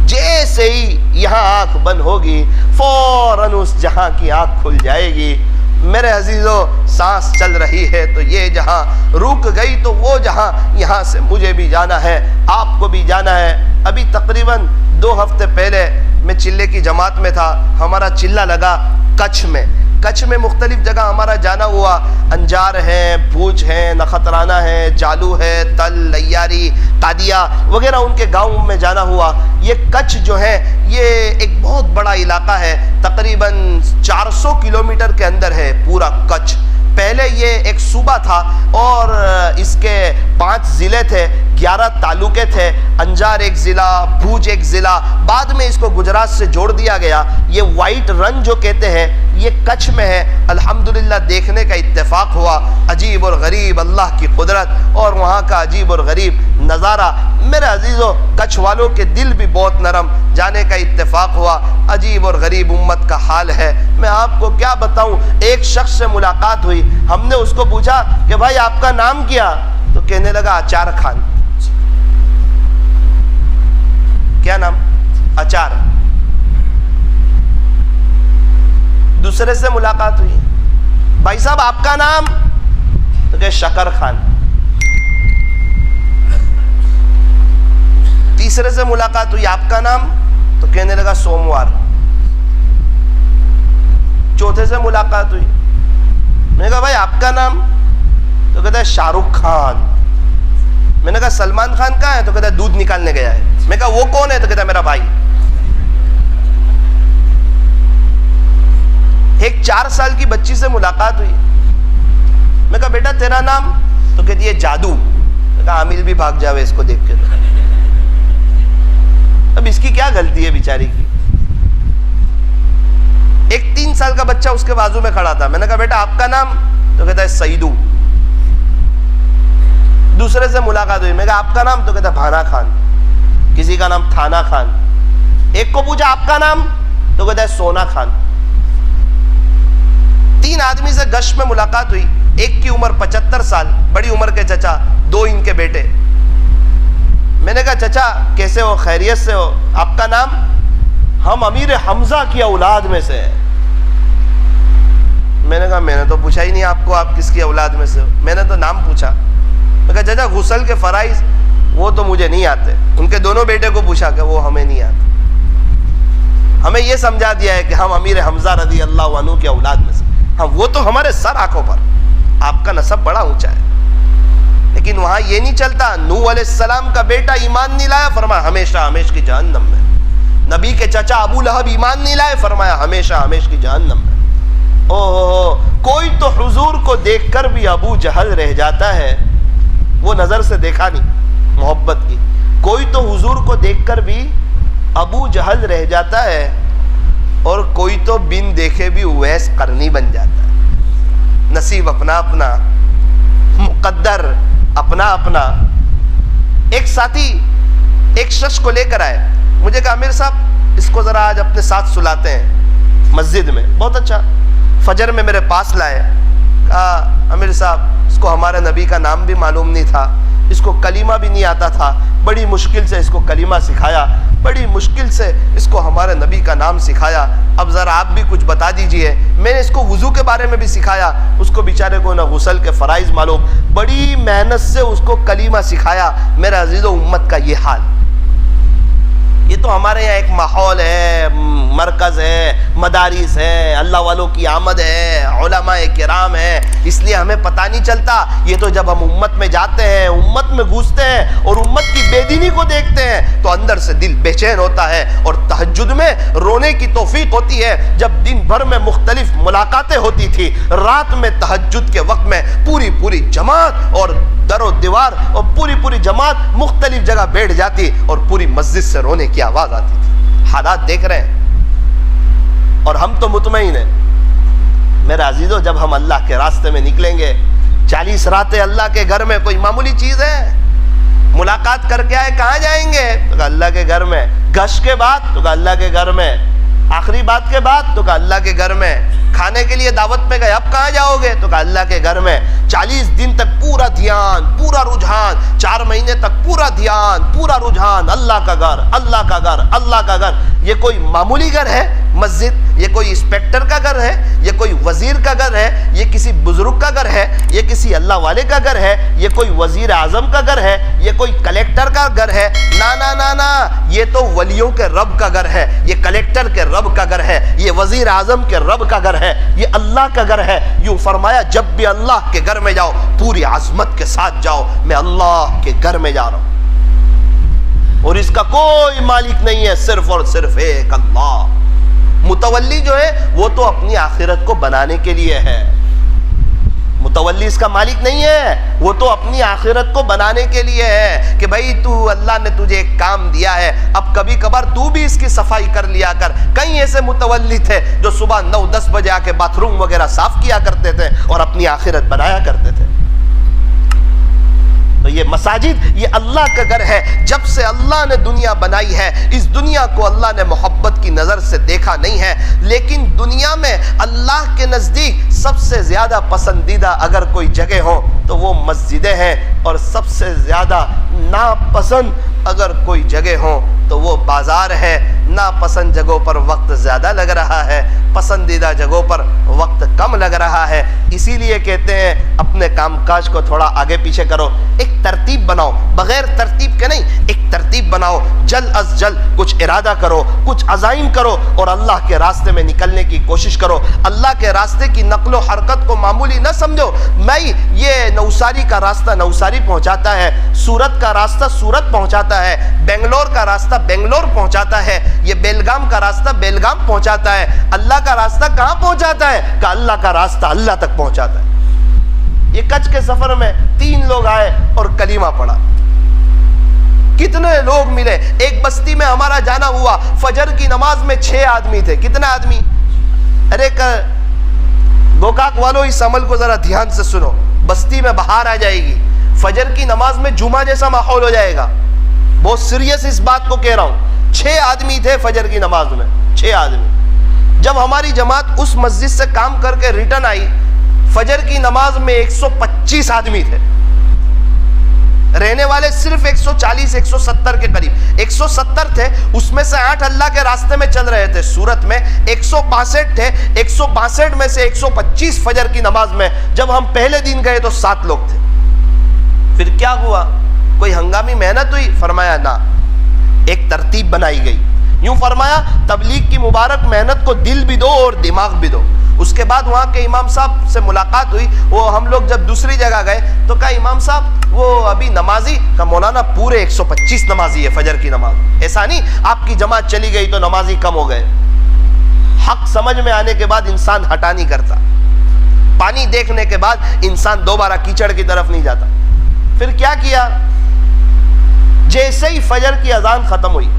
جیسے ہی یہاں آنکھ بند ہوگی، فوراً اس جہاں کی آنکھ کھل جائے گی۔ میرے عزیزو، سانس چل رہی ہے تو یہ جہاں، رک گئی تو وہ جہاں، یہاں سے مجھے بھی جانا ہے، آپ کو بھی جانا ہے۔ ابھی تقریباً 2 ہفتے پہلے میں چلے کی جماعت میں تھا، ہمارا چلہ لگا کچھ میں۔ کچھ میں مختلف جگہ ہمارا جانا ہوا، انجار ہے، بھوج ہے، نخترانہ ہے، جالو ہے، تل، لیاری، قادیہ وغیرہ، ان کے گاؤں میں جانا ہوا۔ یہ کچھ جو ہے یہ ایک بہت بڑا علاقہ ہے، تقریباً 400 کلومیٹر کے اندر ہے پورا کچھ۔ پہلے یہ ایک صوبہ تھا اور اس کے 5 ضلع تھے، 11 تعلقے تھے، انجار ایک ضلع، بھوج ایک ضلع، بعد میں اس کو گجرات سے جوڑ دیا گیا۔ یہ وائٹ رن جو کہتے ہیں یہ کچھ میں ہے۔ الحمدللہ دیکھنے کا اتفاق ہوا، عجیب اور غریب اللہ کی قدرت اور وہاں کا عجیب اور غریب نظارہ۔ میرے عزیزو، کچھ والوں کے دل بھی بہت نرم، جانے کا اتفاق ہوا۔ عجیب اور غریب امت کا حال ہے، میں آپ کو کیا بتاؤں۔ ایک شخص سے ملاقات ہوئی، ہم نے اس کو پوچھا کہ بھائی آپ کا نام کیا؟ تو کہنے لگا اچار خان۔ کیا نام؟ اچار۔ دوسرے سے ملاقات ہوئی، بھائی صاحب آپ کا نام؟ تو کہ شکر خان۔ تیسرے سے ملاقات ہوئی، آپ کا نام؟ تو کہنے لگا سوموار۔ چوتھے سے ملاقات ہوئی، میں نے کہا بھائی آپ کا نام؟ تو کہتا ہے شاہ رخ خان۔ میں نے کہا سلمان خان کہاں ہے؟ تو کہتا ہے دودھ نکالنے گیا ہے۔ میں کہا وہ کون ہے؟ تو کہتا ہے میرا بھائی۔ ایک 4 سال کی بچی سے ملاقات ہوئی، میں کہا بیٹا تیرا نام؟ تو کہتی ہے جادو۔ میں کہا عامل بھی بھاگ جاوے اس کو دیکھ کے۔ اب اس کی کیا غلطی ہے بیچاری کی؟ ایک 3 سال کا بچہ اس کے بازو میں کھڑا تھا، میں نے کہا بیٹا آپ کا نام؟ تو کہتا ہے سعیدو۔ دوسرے سے ملاقات ہوئی، میں کہا آپ کا نام؟ تو کہتا ہے بھانا خان۔ کسی کا نام تھانا خان۔ ایک کو پوچھا آپ کا نام؟ تو کہتا ہے سونا خان۔ 3 آدمی سے گشت میں ملاقات ہوئی، ایک کی عمر 75 سال، بڑی عمر کے چچا، 2 ان کے بیٹے۔ میں نے کہا چچا کیسے ہو، خیریت سے ہو؟ آپ کا نام؟ ہم امیر حمزہ کی اولاد میں سے ہیں۔ میں نے کہا میں نے تو پوچھا ہی نہیں آپ کو آپ کس کی اولاد میں سے ہو، میں نے تو نام پوچھا۔ میں کہا چچا غسل کے فرائض وہ تو مجھے نہیں آتے۔ ان کے دونوں بیٹے کو پوچھا کہ وہ ہمیں نہیں آتے۔ ہمیں یہ سمجھا دیا ہے کہ ہم امیر حمزہ رضی اللہ عنہ کی اولاد میں سے، ہاں وہ تو ہمارے سر آنکھوں پر، آپ کا نسب بڑا اونچا ہے، لیکن وہاں یہ نہیں چلتا۔ نوح علیہ السلام کا بیٹا ایمان نہیں لایا، فرمایا ہمیشہ ہمیشہ کی جہنم میں۔ نبی کے چچا ابو لہب ایمان نہیں لائے، فرمایا ہمیشہ ہمیشہ کی جہنم میں۔ کوئی تو حضور کو دیکھ کر بھی ابو جہل رہ جاتا ہے، وہ نظر سے دیکھا نہیں محبت کی۔ کوئی تو حضور کو دیکھ کر بھی ابو جہل رہ جاتا ہے، اور کوئی تو بن دیکھے بھی اویس قرنی بن جاتا ہے۔ نصیب اپنا اپنا، مقدر اپنا اپنا۔ ایک ساتھی ایک شخص کو لے کر آئے، مجھے کہا امیر صاحب اس کو ذرا آج اپنے ساتھ سلاتے ہیں مسجد میں۔ بہت اچھا، فجر میں میرے پاس لائے، کہا امیر صاحب اس کو ہمارے نبی کا نام بھی معلوم نہیں تھا، اس کو کلمہ بھی نہیں آتا تھا، بڑی مشکل سے اس کو کلمہ سکھایا، بڑی مشکل سے اس کو ہمارے نبی کا نام سکھایا۔ اب ذرا آپ بھی کچھ بتا دیجئے، میں نے اس کو وضو کے بارے میں بھی سکھایا، اس کو بیچارے کو نہ غسل کے فرائض معلوم، بڑی محنت سے اس کو کلمہ سکھایا۔ میرے عزیزو، امت کا یہ حال، یہ تو ہمارے یہاں ایک ماحول ہے، مرکز ہے، مدارس ہے، اللہ والوں کی آمد ہے، علماء کرام ہے، اس لیے ہمیں پتہ نہیں چلتا۔ یہ تو جب ہم امت میں جاتے ہیں، امت میں گھستے ہیں اور امت کی بے دینی کو دیکھتے ہیں تو اندر سے دل بے چین ہوتا ہے، اور تہجد میں رونے کی توفیق ہوتی ہے۔ جب دن بھر میں مختلف ملاقاتیں ہوتی تھی، رات میں تہجد کے وقت میں پوری جماعت اور در و دیوار اور پوری جماعت مختلف جگہ بیٹھ جاتی اور پوری مسجد سے رونے کی آواز آتی تھی۔ حالات دیکھ رہے ہیں، اور ہم تو مطمئن ہیں۔ میرے عزیزو، جب ہم اللہ کے راستے میں نکلیں گے، 40 راتیں اللہ کے گھر میں کوئی معمولی چیز ہے؟ ملاقات کر کے آئے، کہاں جائیں گے؟ تو کہا اللہ کے گھر میں۔ گشت کے بعد تو کہا اللہ کے گھر میں۔ آخری بات کے بعد تو کہا اللہ کے گھر میں۔ کھانے کے لیے دعوت پہ گئے، اب کہاں جاؤ گے؟ تو کہا اللہ کے گھر میں۔ 40 دن تک پورا دھیان، پورا رجحان، 4 مہینے تک پورا دھیان، پورا رجحان، اللہ کا گھر، اللہ کا گھر، اللہ کا گھر۔ یہ کوئی معمولی گھر ہے مسجد؟ یہ کوئی انسپیکٹر کا گھر ہے؟ یہ کوئی وزیر کا گھر ہے؟ یہ کسی بزرگ کا گھر ہے؟ یہ کسی اللہ والے کا گھر ہے؟ یہ کوئی وزیر اعظم کا گھر ہے؟ یہ کوئی کلیکٹر کا گھر ہے؟ نا نا نا نا، یہ تو ولیوں کے رب کا گھر ہے، یہ کلیکٹر کے رب کا گھر ہے، یہ وزیر اعظم کے رب کا گھر ہے، یہ اللہ کا گھر ہے۔ یوں فرمایا جب بھی اللہ کے گھر میں جاؤ پوری عظمت کے ساتھ جاؤ، میں اللہ کے گھر میں جا رہا ہوں اور اس کا کوئی مالک نہیں ہے، صرف اور صرف ایک اللہ۔ متولی جو ہے وہ تو اپنی آخرت کو بنانے کے لیے ہے، متولی اس کا مالک نہیں ہے، وہ تو اپنی آخرت کو بنانے کے لیے ہے کہ بھائی تو اللہ نے تجھے ایک کام دیا ہے، اب کبھی کبھار تو بھی اس کی صفائی کر لیا کر۔ کئی ایسے متولی تھے جو صبح 9-10 بجے آ کے باتھ روم وغیرہ صاف کیا کرتے تھے اور اپنی آخرت بنایا کرتے تھے۔ تو یہ مساجد، یہ اللہ کا گھر ہے۔ جب سے اللہ نے دنیا بنائی ہے، اس دنیا کو اللہ نے محبت کی نظر سے دیکھا نہیں ہے، لیکن دنیا میں اللہ کے نزدیک سب سے زیادہ پسندیدہ اگر کوئی جگہ ہو تو وہ مسجدیں ہیں، اور سب سے زیادہ ناپسند اگر کوئی جگہ ہو تو وہ بازار ہے۔ ناپسند جگہوں پر وقت زیادہ لگ رہا ہے، پسندیدہ جگہوں پر وقت کم لگ رہا ہے۔ اسی لیے کہتے ہیں اپنے کام کاج کو تھوڑا آگے پیچھے کرو، ایک ترتیب بناؤ، بغیر ترتیب کے نہیں، ایک ترتیب بناؤ، جلد از جلد کچھ ارادہ کرو، کچھ عزائم کرو اور اللہ کے راستے میں نکلنے کی کوشش کرو۔ اللہ کے راستے کی نقل و حرکت کو معمولی نہ سمجھو، میں یہ نوساری کا راستہ نوساری پہنچاتا ہے، سورت کا راستہ سورت پہنچاتا ہے، بنگلور کا راستہ بنگلور پہنچاتا ہے، یہ بیلگام کا راستہ بیلگام پہنچاتا ہے۔ اللہ کا راستہ کہاں پہنچاتا ہے؟ کہ اللہ کا راستہ اللہ تک پہنچاتا ہے۔ یہ کچھ کے سفر میں 3 لوگ آئے اور کلمہ پڑھا، کتنے لوگ ملے۔ ایک بستی میں ہمارا جانا ہوا، فجر کی نماز میں 6 آدمی تھے۔ کتنے آدمی؟ ارے گوکاک والوں اس عمل کو ذرا دھیان سے سنو، بستی میں بہار آ جائے گی، فجر کی نماز میں جمعہ جیسا ماحول ہو جائے گا۔ بہت سیریس اس بات کو کہہ رہا ہوں۔ 6 آدمی تھے فجر کی نماز میں، 6 آدمی۔ جب ہماری جماعت اس مسجد سے کام کر کے ریٹرن آئی، فجر کی نماز میں 125 آدمی تھے، رہنے والے صرف 140-170 کے قریب۔ 170 تھے، اس میں سے 8 اللہ کے راستے میں چل رہے تھے سورت میں، 162 تھے، 162 میں سے 125 فجر کی نماز میں۔ جب ہم پہلے دن گئے تو 7 لوگ تھے۔ پھر کیا ہوا؟ کوئی ہنگامی محنت ہوئی؟ فرمایا نہ، ایک ترتیب بنائی گئی۔ یوں فرمایا تبلیغ کی مبارک محنت کو دل بھی دو اور دماغ بھی دو۔ اس کے بعد وہاں کے امام صاحب سے ملاقات ہوئی، وہ ہم لوگ جب دوسری جگہ گئے تو کہا امام صاحب وہ ابھی نمازی؟ کہا مولانا پورے 125 نمازی ہے فجر کی نماز، ایسا نہیں آپ کی جماعت چلی گئی تو نمازی کم ہو گئے۔ حق سمجھ میں آنے کے بعد انسان ہٹا نہیں کرتا، پانی دیکھنے کے بعد انسان دوبارہ کیچڑ کی طرف نہیں جاتا۔ پھر کیا کیا؟ جیسے ہی فجر کی اذان ختم ہوئی،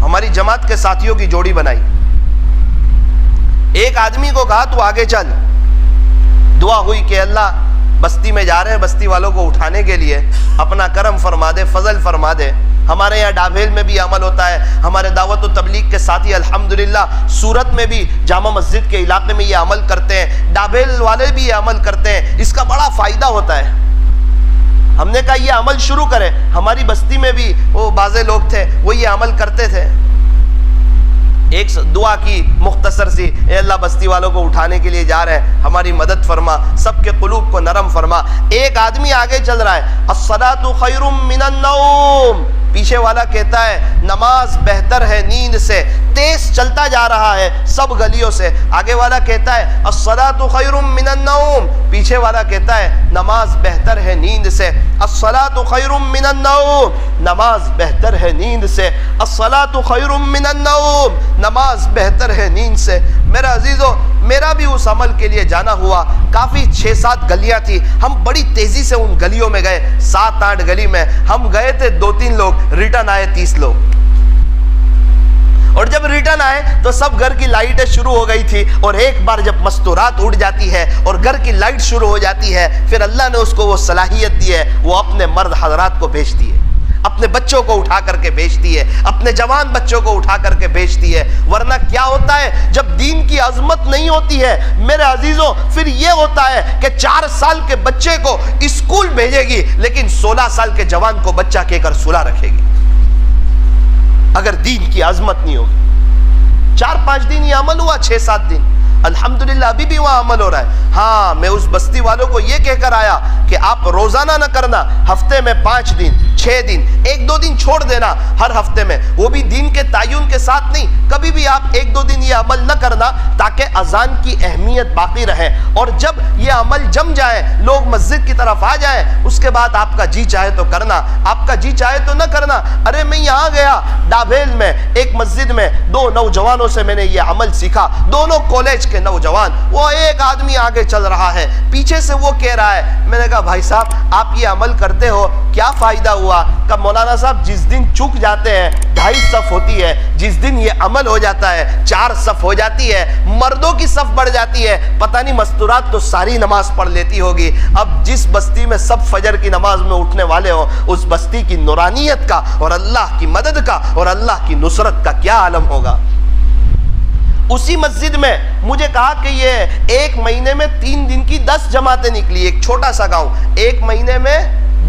ہماری جماعت کے ساتھیوں کی جوڑی بنائی، ایک آدمی کو کہا تو آگے چل۔ دعا ہوئی کہ اللہ بستی میں جا رہے ہیں، بستی والوں کو اٹھانے کے لیے اپنا کرم فرما دے، فضل فرما دے۔ ہمارے یہاں ڈابھیل میں بھی عمل ہوتا ہے، ہمارے دعوت و تبلیغ کے ساتھی الحمدللہ سورت میں بھی جامع مسجد کے علاقے میں یہ عمل کرتے ہیں، ڈابھیل والے بھی یہ عمل کرتے ہیں۔ اس کا بڑا فائدہ ہوتا ہے، ہم نے کہا یہ عمل شروع کریں. ہماری بستی میں بھی وہ بعض لوگ تھے وہ یہ عمل کرتے تھے. ایک دعا کی مختصر سی, اے اللہ بستی والوں کو اٹھانے کے لیے جا رہے ہیں, ہماری مدد فرما, سب کے قلوب کو نرم فرما. ایک آدمی آگے چل رہا ہے, الصلاۃ خیر من النوم, پیچھے والا کہتا ہے نماز بہتر ہے نیند سے, تیز چلتا جا رہا ہے سب گلیوں سے. آگے والا کہتا ہے الصلاۃ خیر من النوم, پیچھے والا کہتا ہے نماز بہتر ہے نیند سے. الصلاۃ خیر من النوم, نماز بہتر ہے نیند سے. الصلاۃ خیر من النوم, نماز بہتر ہے نیند سے. میرا عزیزو, میرا بھی اس عمل کے لیے جانا ہوا. کافی 6-7 گلیاں تھی, ہم بڑی تیزی سے ان گلیوں میں گئے. 7-8 گلی میں ہم گئے تھے, 2-3 لوگ, ریٹرن آئے 30 لوگ. اور جب ریٹرن آئے تو سب گھر کی لائٹیں شروع ہو گئی تھی, اور ایک بار جب مستورات اڑ جاتی ہے اور گھر کی لائٹ شروع ہو جاتی ہے, پھر اللہ نے اس کو وہ صلاحیت دی ہے, وہ اپنے مرد حضرات کو بھیجتی ہے, اپنے بچوں کو اٹھا کر کے بھیجتی ہے, اپنے جوان بچوں کو اٹھا کر کے بھیجتی ہے. ورنہ کیا ہوتا ہے جب دین کی عظمت نہیں ہوتی ہے میرے عزیزوں, پھر یہ ہوتا ہے کہ 4 سال کے بچے کو اسکول بھیجے گی لیکن 16 سال کے جوان کو بچہ کہہ کر سلا رکھے گی, اگر دین کی عظمت نہیں ہوگی. 4-5 دن یہ عمل ہوا, 6-7 دن, الحمدللہ ابھی بھی وہاں عمل ہو رہا ہے. ہاں, میں اس بستی والوں کو یہ کہہ کر آیا کہ آپ روزانہ نہ کرنا, ہفتے میں 5 دن 6 دن, 1-2 دن چھوڑ دینا ہر ہفتے میں, وہ بھی دین کے تعین کے ساتھ نہیں. کبھی بھی آپ 1-2 دن یہ عمل نہ کرنا تاکہ اذان کی اہمیت باقی رہے, اور جب یہ عمل جم جائے, لوگ مسجد کی طرف آ جائیں, اس کے بعد آپ کا جی چاہے تو کرنا, آپ کا جی چاہے تو نہ کرنا. ارے میں یہاں گیا ڈابھیل میں ایک مسجد میں, 2 نوجوانوں سے میں نے یہ عمل سیکھا, دونوں کالج کے نوجوان. وہ ایک آدمی آگے چل رہا ہے, پیچھے سے وہ کہہ رہا ہے, میں نے کہا بھائی صاحب آپ یہ عمل کرتے ہو کیا فائدہ ہوا؟ کہ مولانا صاحب جس دن چک جاتے ہیں 2.5 صف ہوتی ہے, جس دن یہ عمل ہو جاتا ہے 4 صف ہو جاتی ہے, مردوں کی صف بڑھ جاتی ہے. پتہ نہیں مستورات تو ساری نماز پڑھ لیتی ہوگی. اب جس بستی میں سب فجر کی نماز میں اٹھنے والے ہوں, اس بستی کی نورانیت کا اور اللہ کی مدد کا اور اللہ کی نصرت کا کیا عالم ہوگا. اسی مسجد میں مجھے کہا کہ یہ 1 مہینے میں 3 دن کی 10 جماعتیں نکلی. ایک چھوٹا سا گاؤں, 1 مہینے میں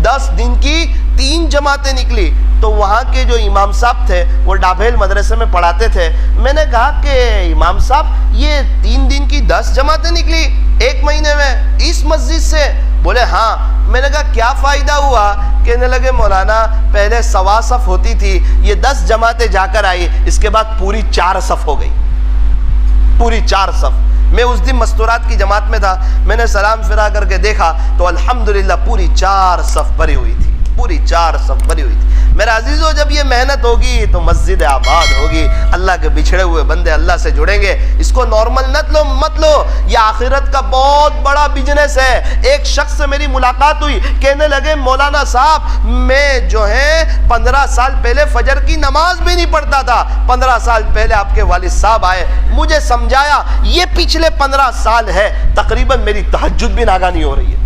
10 دن کی 3 جماعتیں نکلی. تو وہاں کے جو امام صاحب تھے وہ ڈابھیل مدرسے میں پڑھاتے تھے. میں نے کہا کہ امام صاحب یہ 3 دن کی 10 جماعتیں نکلی 1 مہینے میں اس مسجد سے؟ بولے ہاں. میں نے کہا کیا فائدہ ہوا؟ کہنے لگے مولانا پہلے 1.25 صف ہوتی تھی, یہ 10 جماعتیں جا کر آئی, اس کے بعد پوری 4 صف ہو گئی, پوری 4 صف. میں اس دن مستورات کی جماعت میں تھا, میں نے سلام پھرا کر کے دیکھا تو الحمدللہ پوری 4 صف بھری ہوئی تھی, پوری 4 صف بھری ہوئی تھی. میرا عزیزو جب یہ محنت ہوگی تو مسجد آباد ہوگی, اللہ کے بچھڑے ہوئے بندے اللہ سے جڑیں گے. اس کو نارمل مت لو, یہ آخرت کا بہت بڑا بزنس ہے. ایک شخص سے میری ملاقات ہوئی, کہنے لگے مولانا صاحب میں جو ہے 15 سال پہلے فجر کی نماز بھی نہیں پڑھتا تھا. 15 سال پہلے آپ کے والد صاحب آئے, مجھے سمجھایا یہ پچھلے 15 سال ہے تقریباً میری تہجد بھی ناگاہ نہیں ہو رہی ہے.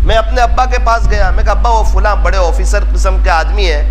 میں اپنے ابا کے پاس گیا, میں کہا ابا وہ فلاں بڑے آفیسر قسم کے آدمی ہیں,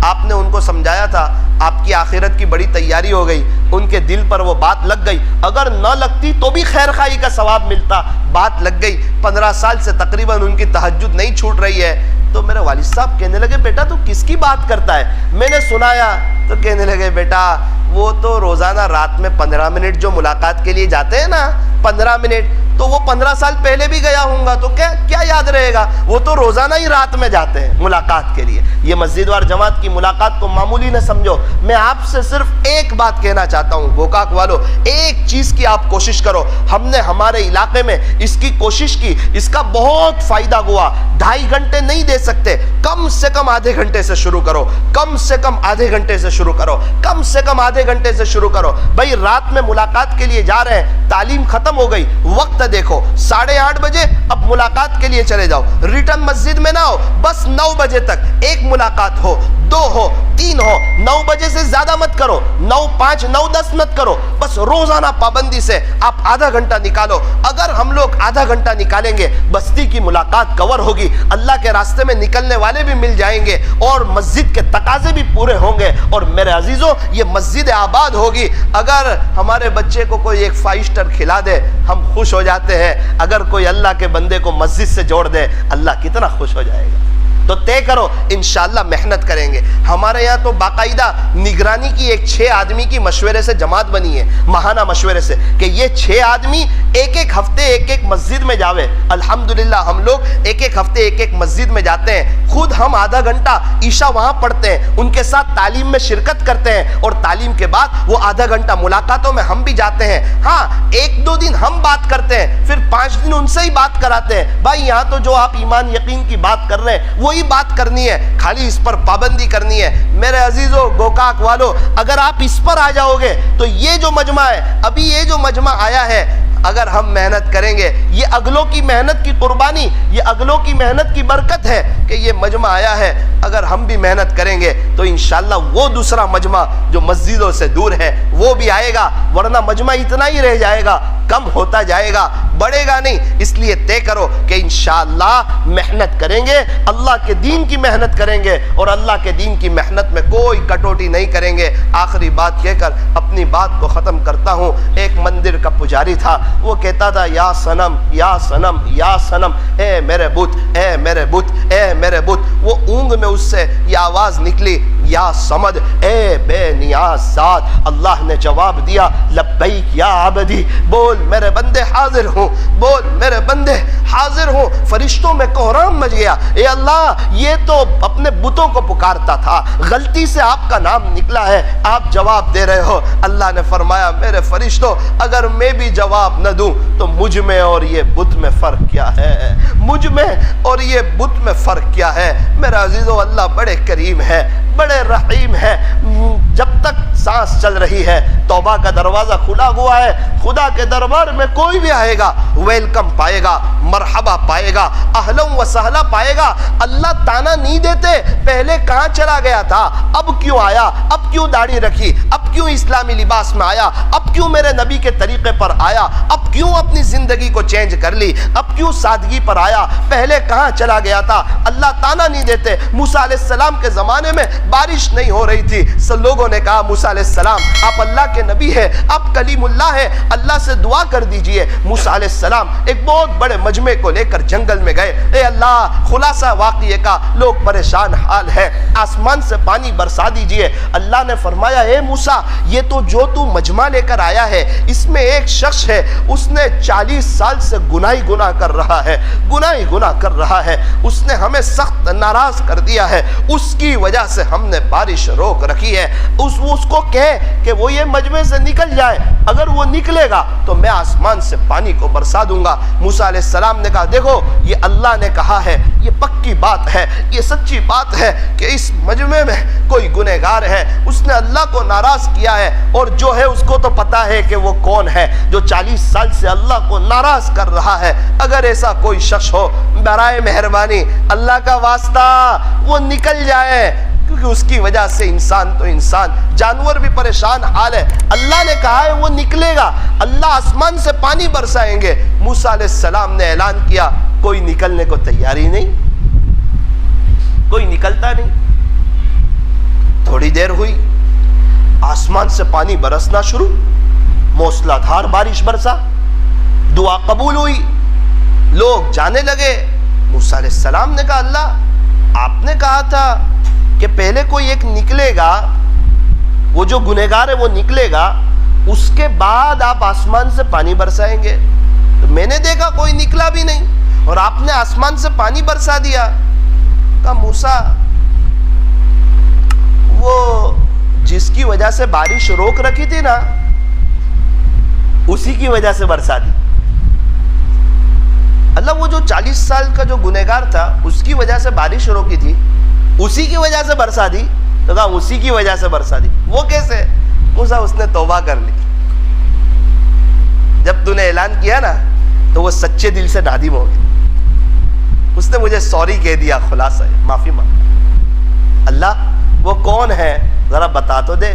آپ نے ان کو سمجھایا تھا, آپ کی آخرت کی بڑی تیاری ہو گئی, ان کے دل پر وہ بات لگ گئی, اگر نہ لگتی تو بھی خیر خواہی کا ثواب ملتا, بات لگ گئی. 15 سال سے تقریباً ان کی تہجد نہیں چھوٹ رہی ہے. تو میرے والد صاحب کہنے لگے بیٹا تو کس کی بات کرتا ہے؟ میں نے سنایا تو کہنے لگے بیٹا وہ تو روزانہ رات میں 15 منٹ جو ملاقات کے لیے جاتے ہیں نا, 15 منٹ, تو وہ 15 سال پہلے بھی گیا ہوں گا تو کیا یاد رہے گا, وہ تو روزانہ ہی رات میں جاتے ہیں ملاقات کے لیے. یہ مسجد وار جماعت کی ملاقات کو معمولی نہ سمجھو. میں آپ سے صرف ایک بات کہنا چاہتا ہوں, گوکاک والو, ایک چیز کی آپ کوشش کرو. ہم نے ہمارے علاقے میں اس کی کوشش کی, اس کا بہت فائدہ ہوا. 2.5 گھنٹے نہیں دے سکتے, کم سے کم آدھے گھنٹے سے شروع کرو, کم سے کم آدھے گھنٹے سے شروع کرو, کم سے کم آدھے گھنٹے سے شروع کرو. بھائی رات میں ملاقات کے لیے جا رہے ہیں, تعلیم ختم ہو گئی, وقت دیکھو 8:30 بجے, اب ملاقات کے لیے چلے جاؤ. ریٹرن مسجد میں نہ ہو, بس 9 بجے تک ایک ملاقات ہو، 2 ہو، 3 ہو، 9 بجے سے زیادہ مت کرو، 9:05 9:10 مت کرو، بس روزانہ پابندی سے آپ آدھا گھنٹہ نکالو۔ اگر ہم لوگ آدھا گھنٹہ نکالیں گے، بستی کی ملاقات کور ہوگی، اللہ کے راستے میں نکلنے والے بھی مل جائیں گے اور مسجد کے تقاضے بھی پورے ہوں گے، اور میرے عزیزوں یہ مسجد آباد ہوگی۔ اگر ہمارے بچے کو کوئی ایک 5 اسٹار کھلا دے ہم خوش ہو جاتے ہیں، اگر کوئی اللہ کے بندے کو مسجد سے جوڑ دے اللہ کتنا خوش ہو جائے گا۔ تو طے کرو انشاءاللہ محنت کریں گے۔ ہمارے یہاں تو باقاعدہ نگرانی کی ایک 6 آدمی کی مشورے سے جماعت بنی ہے، ماہانہ مشورے سے، کہ یہ 6 آدمی ایک ہفتے ایک مسجد میں جاوے۔ الحمدللہ ہم لوگ ایک ہفتے ایک مسجد میں جاتے ہیں، خود ہم آدھا گھنٹہ عشاء وہاں پڑھتے ہیں، ان کے ساتھ تعلیم میں شرکت کرتے ہیں، اور تعلیم کے بعد وہ آدھا گھنٹہ ملاقاتوں میں ہم بھی جاتے ہیں۔ ہاں 1-2 دن ہم بات کرتے ہیں، پھر 5 دن ان سے ہی بات کراتے ہیں۔ بھائی یہاں تو جو آپ ایمان یقین کی بات کر رہے ہیں وہی بات کرنی ہے، خالی اس پر پابندی کرنی ہے۔ میرے عزیزو گوکاک والو، اگر آپ اس پر آ جاؤ گے تو یہ جو مجمع ہے، ابھی یہ جو مجمع آیا ہے، اگر ہم محنت کریں گے، یہ اگلوں کی محنت کی قربانی، یہ اگلوں کی محنت کی برکت ہے کہ یہ مجمع آیا ہے۔ اگر ہم بھی محنت کریں گے تو انشاءاللہ وہ دوسرا مجمع جو مسجدوں سے دور ہے وہ بھی آئے گا، ورنہ مجمع اتنا ہی رہ جائے گا، کم ہوتا جائے گا، بڑھے گا نہیں۔ اس لیے طے کرو کہ انشاءاللہ محنت کریں گے، اللہ کے دین کی محنت کریں گے، اور اللہ کے دین کی محنت میں کوئی کٹوٹی نہیں کریں گے۔ آخری بات کہہ کر اپنی بات کو ختم کرتا ہوں۔ ایک مندر کا پجاری تھا، وہ کہتا تھا یا صنم یا صنم یا صنم، اے میرے بت، اے میرے بت، اے میرے بت۔ وہ اونگ میں اس سے یہ آواز نکلی یا صمد، اے بے نیاز ذات۔ اللہ نے جواب دیا لبیک یا عبدی، بول میرے بندے حاضر ہوں، بول میرے بندے حاضر ہوں۔ فرشتوں میں کوہرام مچ گیا، اے اللہ یہ تو اپنے بتوں کو پکارتا تھا، غلطی سے آپ کا نام نکلا ہے، آپ جواب دے رہے ہو۔ اللہ نے فرمایا میرے فرشتوں اگر میں بھی جواب نہ دوں تو مجھ میں اور یہ بت میں فرق کیا ہے، مجھ میں اور یہ بت میں فرق کیا ہے۔ میرا عزیزو اللہ بڑے کریم ہے، بڑے رحیم ہے۔ جب تک سانس چل رہی ہے توبہ کا دروازہ کھلا ہوا ہے، خدا کے دربار میں کوئی بھی آئے گا ویلکم پائے گا، مرحبا پائے گا، اہلا و سہلا پائے گا۔ اللہ تانا نہیں دیتے پہلے کہاں چلا گیا تھا، اب کیوں آیا، اب کیوں داڑھی رکھی، اب کیوں اسلامی لباس میں آیا، اب کیوں میرے نبی کے طریقے پر آیا، اب کیوں اپنی زندگی کو چینج کر لی، اب کیوں سادگی پر آیا، پہلے کہاں چلا گیا تھا۔ اللہ تانا نہیں دیتے۔ موسیٰ علیہ السلام کے زمانے میں بارش نہیں ہو رہی تھی، سب لوگوں نے کہا موسیٰ علیہ السلام آپ اللہ کے نبی ہے، آپ کلیم اللہ ہے، اللہ سے دعا کر دیجئے۔ موسیٰ علیہ السلام ایک بہت بڑے مجمع کو لے کر جنگل میں گئے۔ اے اللہ خلاصہ واقعے کا لوگ پریشان حال ہے، آسمان سے پانی برسا دیجئے۔ اللہ نے فرمایا اے موسیٰ یہ تو جو تو مجمع لے کر آیا ہے اس میں ایک شخص ہے، اس نے 40 سال سے گناہ ہی گناہ کر رہا ہے، گناہ ہی گناہ کر رہا ہے، اس نے ہمیں سخت ناراض کر دیا ہے، اس کی وجہ سے ہم نے بارش روک رکھی ہے۔ اس کو کہے کہ وہ یہ مجمع سے نکل جائے، اگر وہ نکلے گا تو میں آسمان سے پانی کو برسا دوں گا۔ موسیٰ علیہ السلام نے کہا دیکھو یہ اللہ نے کہا ہے، یہ پکی بات ہے، یہ سچی بات ہے کہ اس مجمع میں کوئی گنہگار ہے، اس نے اللہ کو ناراض کیا ہے، اور جو ہے اس کو تو پتا ہے کہ وہ کون ہے جو 40 سال سے اللہ کو ناراض کر رہا ہے۔ اگر ایسا کوئی شخص ہو برائے مہربانی اللہ کا واسطہ وہ نکل جائے، کیونکہ اس کی وجہ سے انسان تو انسان، جانور بھی پریشان حال ہے۔ اللہ نے کہا ہے وہ نکلے گا، اللہ آسمان سے پانی برسائیں گے۔ موسیٰ علیہ السلام نے اعلان کیا، کوئی نکلنے کو تیار ہی نہیں، کوئی نکلتا نہیں۔ تھوڑی دیر ہوئی، آسمان سے پانی برسنا شروع، موسلا دھار بارش برسا، دعا قبول ہوئی، لوگ جانے لگے۔ موسیٰ علیہ السلام نے کہا اللہ آپ نے کہا تھا کہ پہلے کوئی ایک نکلے گا، وہ جو گنہگار ہے وہ نکلے گا، اس کے بعد آپ آسمان سے پانی برسائیں گے۔ تو میں نے دیکھا کوئی نکلا بھی نہیں اور آپ نے آسمان سے پانی برسا دیا۔ کہا موسیٰ وہ جس کی وجہ سے بارش روک رکھی تھی نا اسی کی وجہ سے برسا دی۔ اللہ وہ جو 40 سال کا جو گنہگار تھا اس کی وجہ سے بارش روکی تھی اسی کی وجہ سے برسا دی۔ تو کہا اسی کی وجہ سے برسا دی، وہ کیسے؟ موسیٰ اس نے توبہ کر لی، جب تو نے اعلان کیا نا تو وہ سچے دل سے نادم ہو گئے، اس نے مجھے سوری کہہ دیا، خلاصہ ہے، معافی مانگ۔ اللہ وہ کون ہے ذرا بتا تو دے۔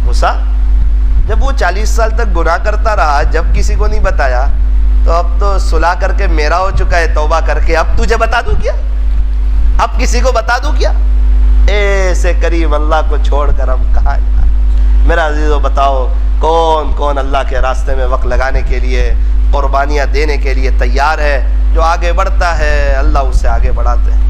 موسیٰ جب وہ 40 سال تک گناہ کرتا رہا، جب کسی کو نہیں بتایا، تو اب تو صلح کر کے میرا ہو چکا ہے، توبہ کر کے اب تجھے بتا دوں کیا؟ اب کسی کو بتا دوں کیا؟ ایسے کریم اللہ کو چھوڑ کر ہم کہاں جائیں؟ میرا عزیزو بتاؤ کون کون اللہ کے راستے میں وقت لگانے کے لیے، قربانیاں دینے کے لیے تیار ہے؟ جو آگے بڑھتا ہے اللہ اسے آگے بڑھاتے ہیں۔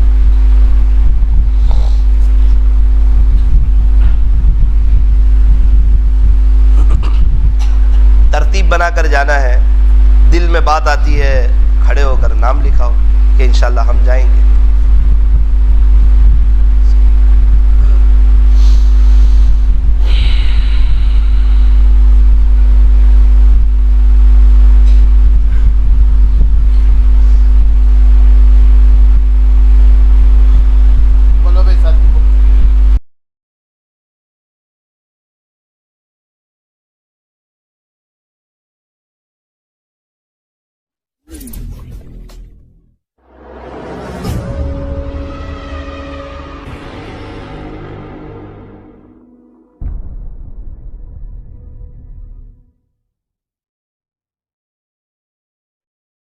ترتیب بنا کر جانا ہے، دل میں بات آتی ہے کھڑے ہو کر نام لکھاؤ کہ انشاءاللہ ہم جائیں گے۔